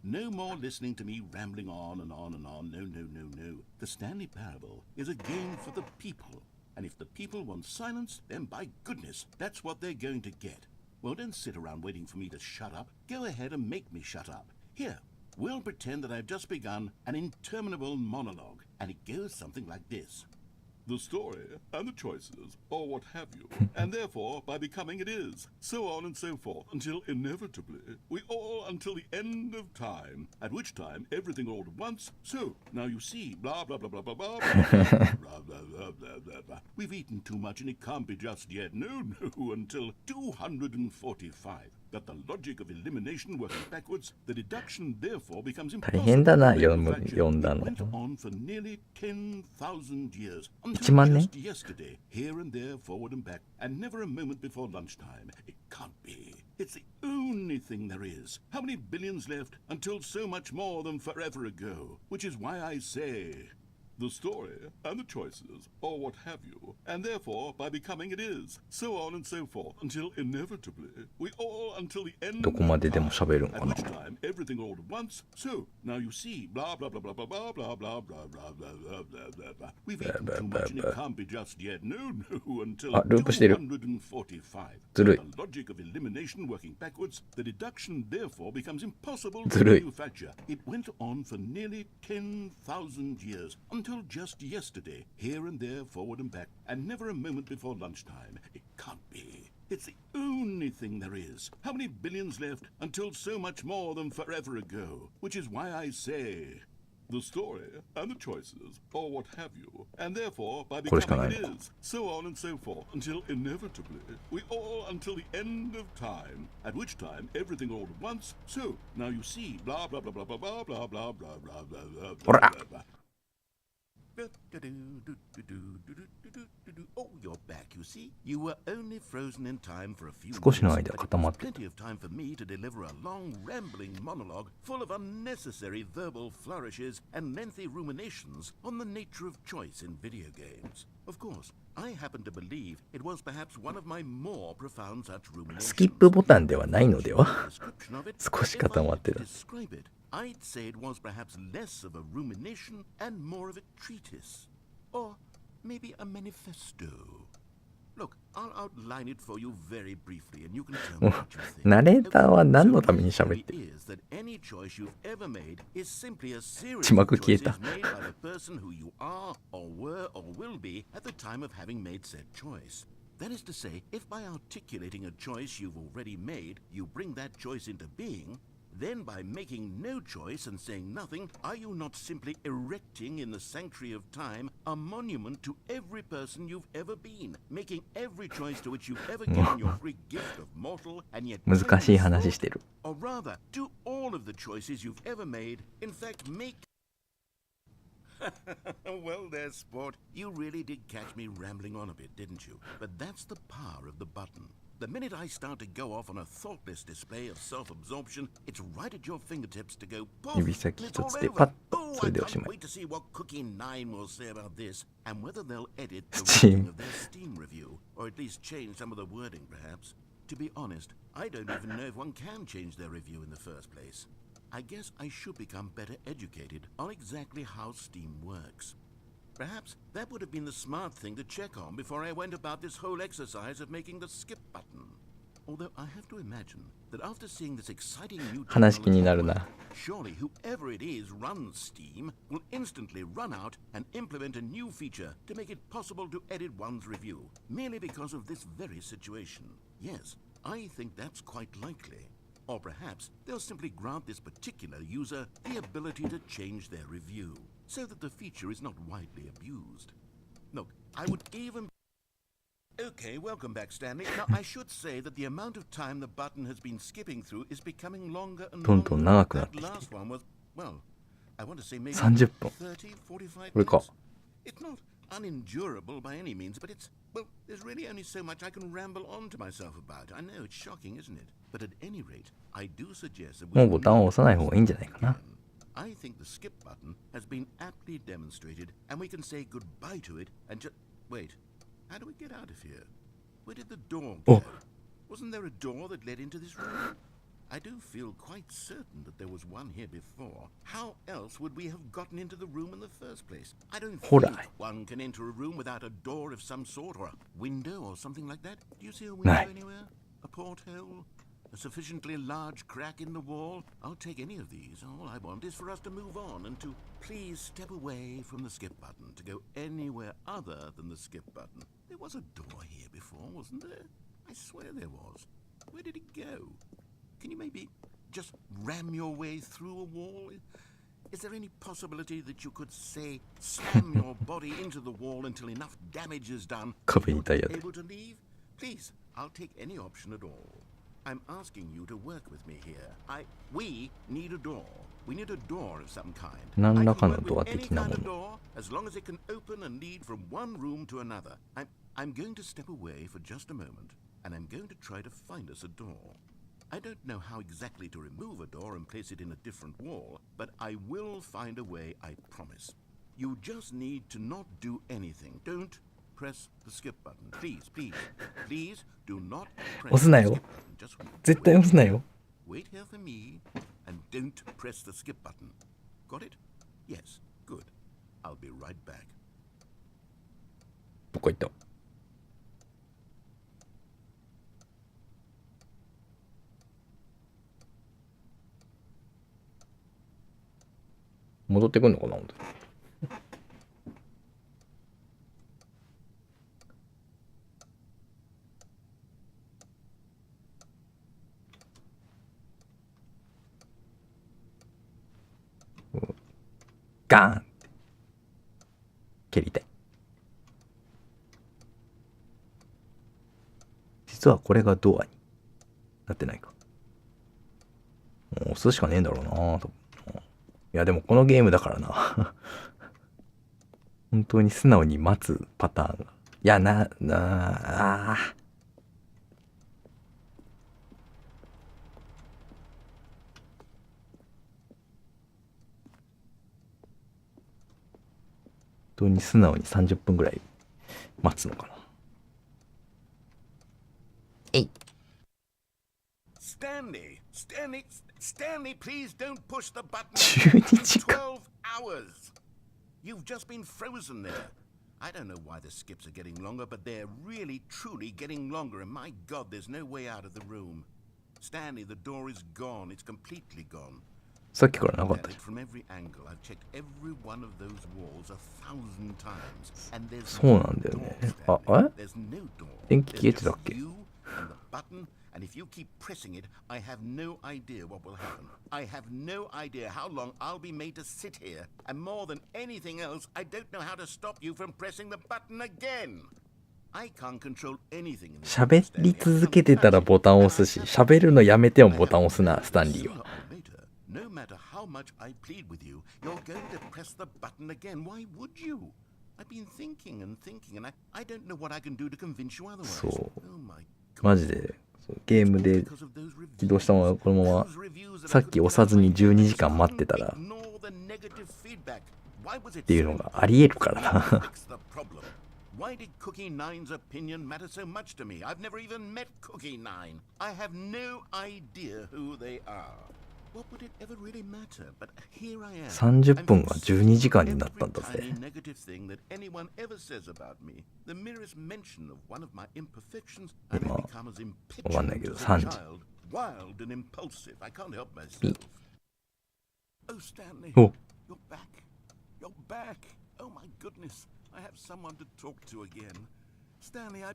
No more listening to me rambling on and on and on. No, no, no, no. The Stanley Parable is a game for the people. And if the people want silence, then by goodness, that's what they're going to get. Well, don't sit around waiting for me to shut up. Go ahead and make me shut up. Here, we'll pretend that I've just begun an interminable monologue, and it goes something like this. The story and the choices, or what have you, and therefore by becoming it is, so on and so forth, until inevitably we all until the end of time, at which time everything all at once, so now you see, blah blah blah blah blah blah blah blah blah blah blah blah blah. We've eaten too much and it can't be just yet, no, until 245. That the logic of elimination working backwards, the deduction therefore becomes impossible. 大変だな、読んだの。Went on for nearly 10,000 years 1万 until 年 just yesterday, here and there, forward and back, and never a moment before lunchtime. It can't be. It's the only thing there is. How many billions left until so much more than forever ago? Which is why I say, the story and the choices, or what have you, and therefore by becoming it is, so on and so forth, until inevitably we all until the end どこまででも喋るん at かな。 which time everything all at once, so now you see, blah blah blah blah blah blah blah blah blah blah blah blah blah blah blah. We've eaten too much and it can't be just yet, no, until あ、ループしてる。 245. ずるい。 The logic of elimination working backwards, the deduction therefore becomes impossible ず to るい。 manufacture. It went on for nearly 10,000 years, until just yesterday, here and there, forward and back, and never a moment before lunchtime. It can't be. It's the only thing there is. How many billions left until so much more than forever ago? Which is why I say, the story and the choices, or what have you, and therefore by これしかな becoming い it のか。 is, so on and so forth, until inevitably we all until the end of time, at which time everything all at once, so now you see, blah blah blah blah blah blah blah blah blah blah blah blah blah blah. Oh, you're back, you see. You were only frozen in time for a few 少しの minutes, 間 but it 固ま was ってた。 plenty of time for me to deliver a long, rambling monologue full of unnecessary verbal flourishes and lengthy ruminations on the nature of choice in video games. Of course, I happen to believe it was perhaps one of my more profound such ruminations. スキップボタンではないのでは。 Description of it, 少し if I 固ま had って to た。 describe it, I'd say it was perhaps less of a rumination and more of a treatise. Or maybe a manifesto. Look, I'll outline it for you very briefly and you can tell me what you think. ナレーターは何のために喋ってる？ is that any choice you've ever made is simply a series 字幕 of 消え choices た。 made by the person who you are or were or will be at the time of having made said choice. That is to say, if by articulating a choice you've already made, you bring that choice into being, then by making no choice and saying nothing, are you not simply erecting in the sanctuary of time a monument to every person you've ever been, making every choice to which you've ever given your free gift of mortal and yet 難しい話してる。 or rather, do all of the choices you've ever made, in fact, make... Well there, sport. You really did catch me rambling on a bit, didn't you? But that's the power of the button. The minute I start to go off on a thoughtless display of self-absorption, it's right at your fingertips to go poof, 指先 and 一 it's all つで over. パッと Oh, そ I れでおし can't まい。 wait to see what Cookie 9 will say about this, and whether they'll edit the Steam. writing of their Steam review, or at least change some of the wording, perhaps. To be honest, I don't even know if one can change their review in the first place. I guess I should become better educated on exactly how Steam works. Perhaps that would have been the smart thing to check on before I went about this whole exercise of making the skip button. Although I have to imagine that after seeing this exciting new 話気になる technology, な。 surely whoever it is runs Steam will instantly run out and implement a new feature to make it possible to edit one's review, merely because of this very situation. Yes, I think that's quite likely. Or perhaps they'll simply grant this particular user the ability to change their review, so that the feature is not widely abused. Look, I would even... Okay, welcome back, Stanley. Now, I should say that the amount of time the button has been skipping through is becoming longer and どんどん longer. 長くなっ That てきて last one was, well, I want to say maybe 30分。 30, 45 これか。 minutes. It's not unendurable by any means, but it's, well, there's really only so much I can ramble on to myself about. I know it's shocking, isn't it? But at any rate, I do suggest that も we うボタンを押さない方がいいんじゃないかな。 I think the skip button has been aptly demonstrated, and we can say goodbye to it and just... Wait, how do we get out of here? Where did the door go? Wasn't there a door that led into this room? I do feel quite certain that there was one here before. How else would we have gotten into the room in the first place? I don't think one can enter a room without a door of some sort, or a window or something like that. Do you see a window anywhere? A porthole? A sufficiently large crack in the wall? I'll take any of these. All I want is for us to move on and to please step away from the skip button, to go anywhere other than the skip button. There was a door here before, wasn't there? I swear there was. Where did it go? Can you maybe just ram your way through a wall? Is there any possibility that you could, say, slam your body into the wall until enough damage is done? 壁にいたいやつ。 Able to leave? Please, I'll take any option at all. I'm asking you to work with me here. We need a door. We need a door of some kind. 何らかの I can ドア work with 的 any な kind も of の。 door as long as it can open and lead from one room to another. I'm going to step away for just a moment, and I'm going to try to find us a door. I don't know how exactly to remove a door and place it in a different wall, but I will find a way, I promise. You just need to not do anything. Don't press the skip button. Please, please, please do not press 押すな the よ。 skip button. Just 絶対押すなよ。 wait here for me, and don't press the skip button. Got it? Yes, good. I'll be right back. どこ行った？戻ってくんのかな、本当に。ガーンって蹴りたい。実はこれがドアになってないか。もう押すしかねえんだろうなと。いやでもこのゲームだからな本当に素直に待つパターンが。いや本当に素直に30分ぐらい待つのかな。えい。 Stanley, please don't push the button. 12時間。 12 hours. You've just been frozen there. I don't know why the skips are getting longer, but they're really, truly getting longer. And my God, there's no way out of the room. Stanley, the door is gone. It's completely gone. さっきからなかった。 From every angle, I've checked every one of those walls 1,000 times. And there's そうなんだよね。あ、there's no door. 電気消えてたっけ？ You and the button, and if you keep pressing it, I have no idea what will happen. I have no idea how long I'll be made to sit here. And more than anything else, I don't know how to stop you from pressing the button again. I can't control anything in this. 喋り続けてたらボタンを押すし、喋るのやめてもボタンを押すな、スタンリーは。No matter how much I plead with you, you're going to press the button again. Why would you? I've been thinking and thinking, and I don't know what I can do to convince you otherwise. そう。 Oh my マジでゲームで起動したままこのままさっき押さずに12時間待ってたらっていうのがありえるからな。Why did Cookie Nine's opinion matter so much to me? I've never even met Cookie Nine. I have no idea who they are. What would it ever really matter? But here I am. 30分が12時間になったんだぜ。 Every tiny negative thing that anyone ever says about me, the merest mention of one of my imperfections, I may become as impetuous as a child, wild and impulsive. I can't help myself. Oh, Stanley, Oh. you're back. You're back. Oh my goodness, I have someone to talk to again. Stanley, I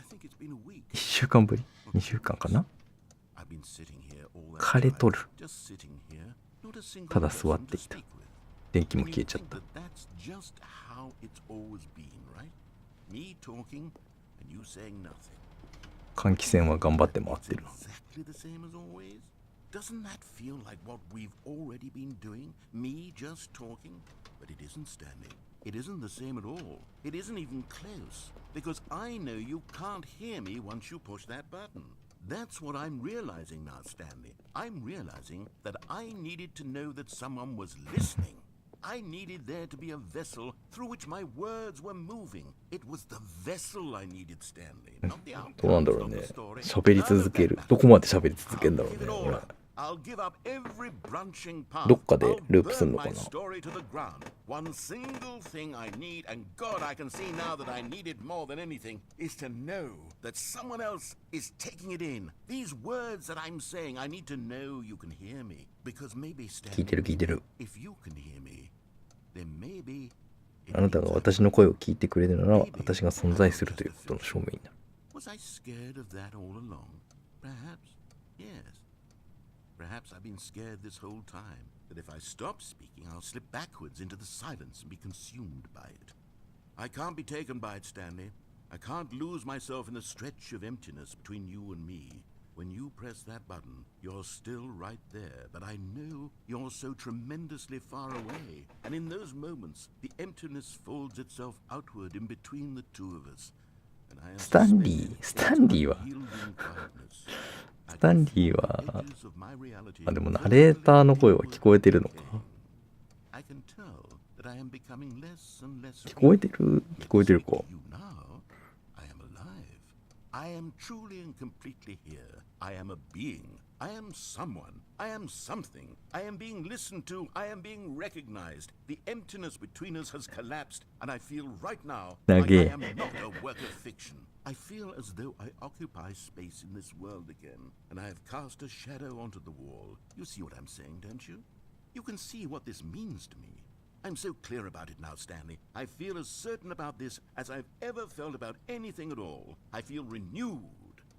think it's been a week. 1週間ぶり ?2 週間かな。 I've been sitting here all that 枯れとる。 time, just sitting here, not a single ただ座っ person て to いた。 speak with. 電気も And 消 you えちゃっ think た。 that that's just how it's always been, right? Me talking and you saying nothing. 換気扇は頑張って回っ It's てる。 exactly the same as always. Doesn't that feel like what we've already been doing? Me just talking? But it isn't, Stanley. It isn't the same at all. It isn't even close. Because I know you can't hear me once you push that button. That's what I'm realizing now, Stanley. I'm realizing that I needed to know that someone was listening. I needed there to be a vessel through which my words were moving. It was the vessel I needed, Stanley, not the どうなん outcome, だろう not ね。 the story. 喋り None 続 of け that る。 matters. どこまで喋り続けるんだろ I'll う give ね。 it all 俺 up. I'll give up every branching path. どっかで I'll ループする burn のか my な。 story to the ground. One single thing I need, and God, I can see now that I need it more than anything, is to know that someone else is taking it in. These words that I'm saying, I need to know you can hear me. Because maybe, 聞いてる聞いて Stanley, る。 if you can hear me, then maybe... あなたが私の声を聞いてくれるなら、私が存在するということの証明になる。 Was I scared of that all along? Perhaps, yes. Perhaps I've been scared this whole time, that if I stop speaking, I'll slip backwards into the silence and be consumed by it. I can't be taken by it, Stanley. I can't lose myself in the stretch of emptiness between you and me. When you press that button, you're still right there, but I know you're so tremendously far away. And in those moments, the emptiness folds itself outward in between the two of us. And I am スタンリー、スタンリーは、 unyielding quietness. スタンリーは、 Edges of my reality あ、でもナレーターの声は聞こえてるのか。 I can tell that I am becoming less and less 聞こえてる、聞こえてるか。 you now. I am alive. I am truly and completely here. I am a being. I am someone. I am something. I am being listened to. I am being recognized. The emptiness between us has collapsed, and I feel right now like I am not a work of fiction. I feel as though I occupy space in this world again, and I have cast a shadow onto the wall. You see what I'm saying, don't you? You can see what this means to me. I'm so clear about it now, Stanley. I feel as certain about this as I've ever felt about anything at all. I feel renewed.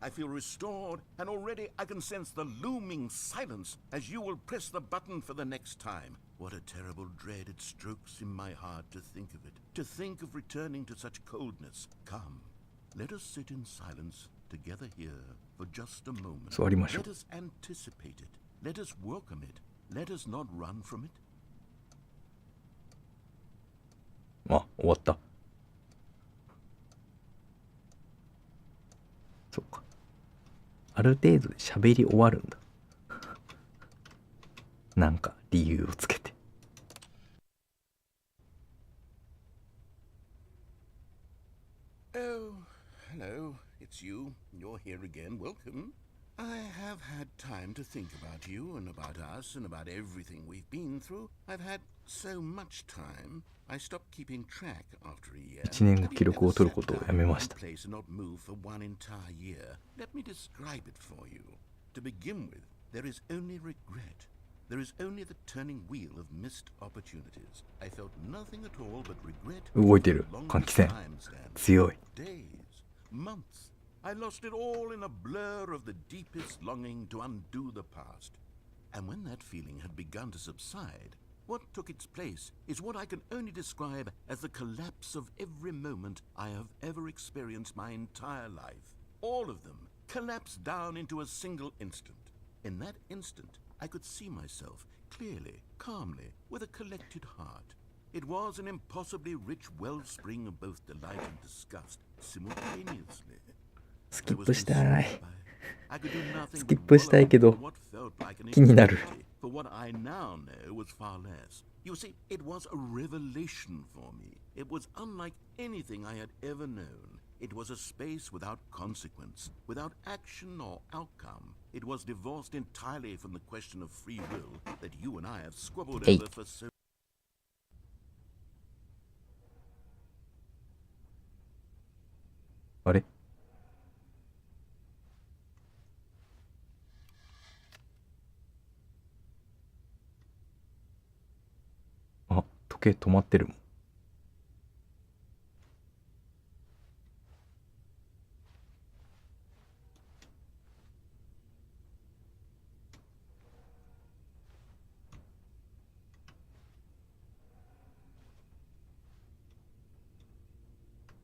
I feel restored, and already I can sense the looming silence as you will press the button for the next time. What a terrible dread it strokes in my heart to think of it, to think of returning to such coldness. Come, let us sit in silence together here for just a moment. 座りましょう。 Let us anticipate it. Let us welcome it. Let us not run from it. あ、終わった。そうか。ある程度で喋り終わるんだ。なんか理由をつけて。Oh, hello. It's you. You're here again. Welcome. I have had time to think about you and about us and about everything we've been through. I've had so much time. I stopped keeping track after a year. 1年後記録を取ることをやめました。 Place and not move for one entire year. Let me describe it for you. To begin with, there is only regret. There is only the turning wheel of missed opportunities. I felt nothing at all but regret. 動いてる。換気扇。強い。 Days, months. I lost it all in a blur of the deepest longing to undo the past. And when that feeling had begun to subside, what took its place is what I can only describe as the collapse of every moment I have ever experienced my entire life. All of them collapsed down into a single instant. In that instant, I could see myself clearly, calmly, with a collected heart. It was an impossibly rich wellspring of both delight and disgust simultaneously. スキップしたい。 I could do nothing スキップしたいけど what felt like an 気になる。 eternity, for what I now know was far less. You see, it was a revelation for me. It was unlike anything I had ever known. It was a space without consequence, without action or outcome. It was divorced entirely from the question of free will that you and I have squabbled over for so. あれ？あ、時計止まってるもん。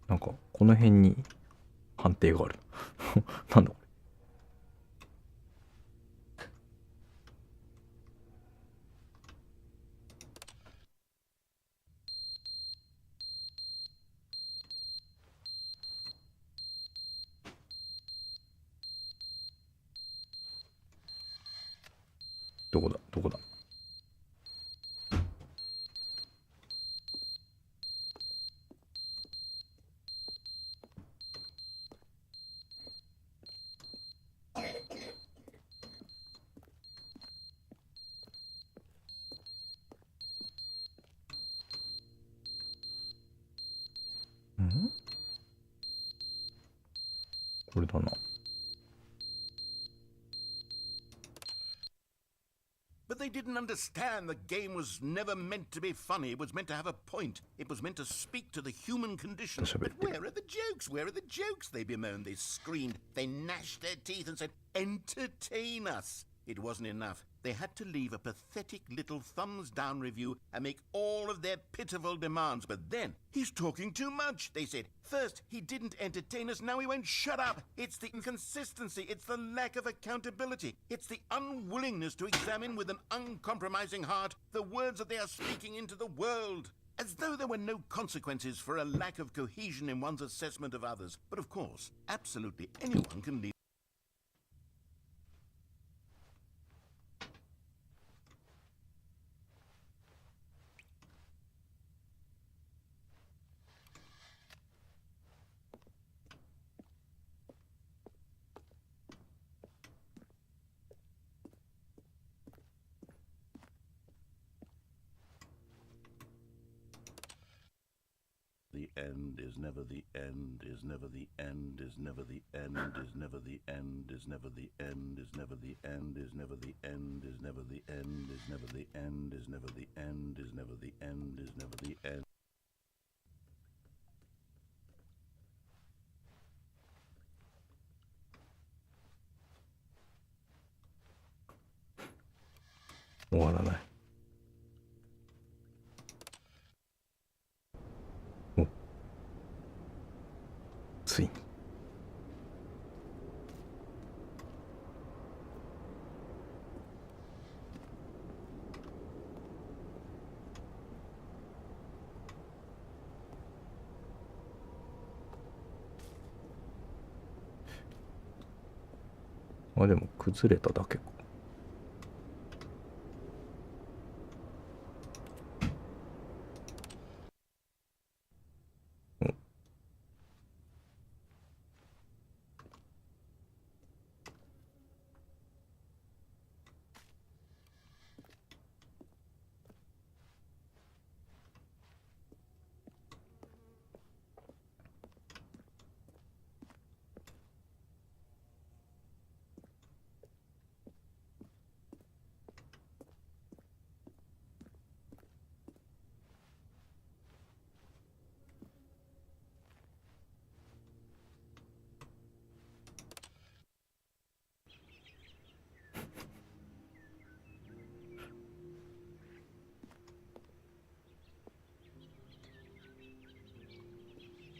なんかこの辺に判定がある。なんだこれ。どこだどこだ。ん？これだな。But they didn't understand the game was never meant to be funny. It was meant to have a point. It was meant to speak to the human condition. But where are the jokes? Where are the jokes? They bemoaned, they screamed, they gnashed their teeth and said, entertain us. It wasn't enough. They had to leave a pathetic little thumbs down review and make all of their pitiful demands. But then, he's talking too much, they said. First, he didn't entertain us, now he won't shut up. It's the inconsistency, it's the lack of accountability. It's the unwillingness to examine with an uncompromising heart the words that they are speaking into the world. As though there were no consequences for a lack of cohesion in one's assessment of others. But of course, absolutely anyone can leave. 'The end is never the end, is never the end, is never the end, is never the end, is never the end, is never the end, is never the end, is never the end, is never the end, is never the end, is never the end, is never the end. 終わらない。お、ついに。あ、でも崩れただけか。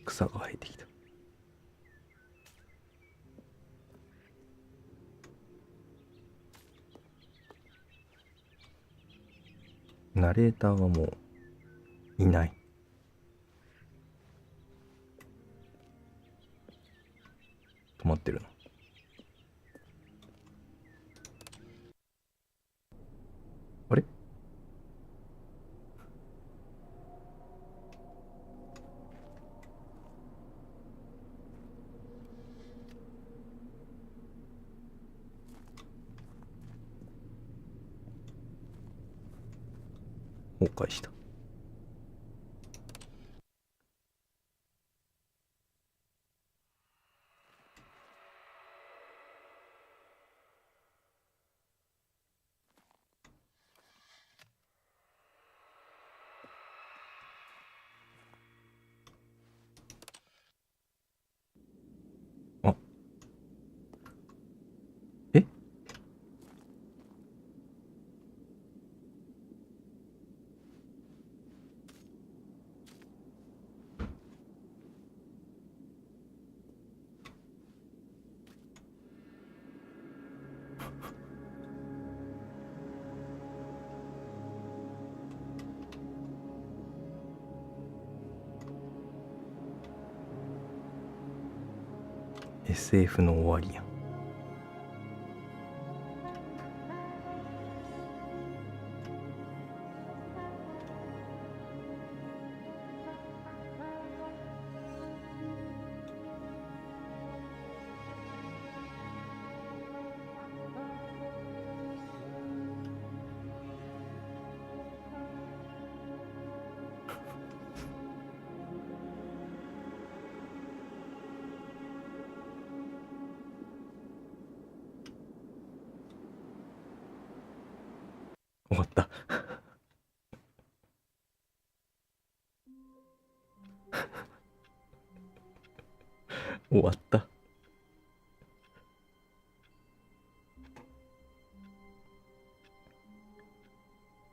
草が生えてきた。ナレーターがもういない。止まってるな。あれ？崩壊した。あ、え、SF の終わりやん。終わった。終わった。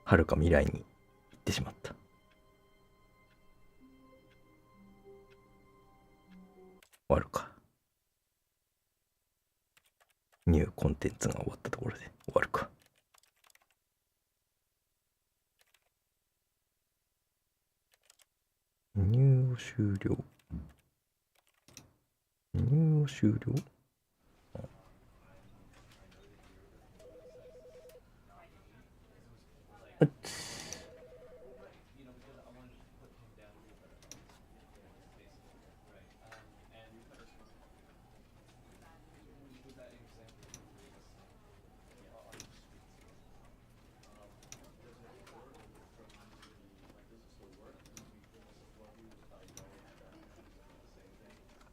遥か未来に行ってしまった。終わるか。ニューコンテンツが終わったところで終わるか。入を終了。入を終了。あっつ。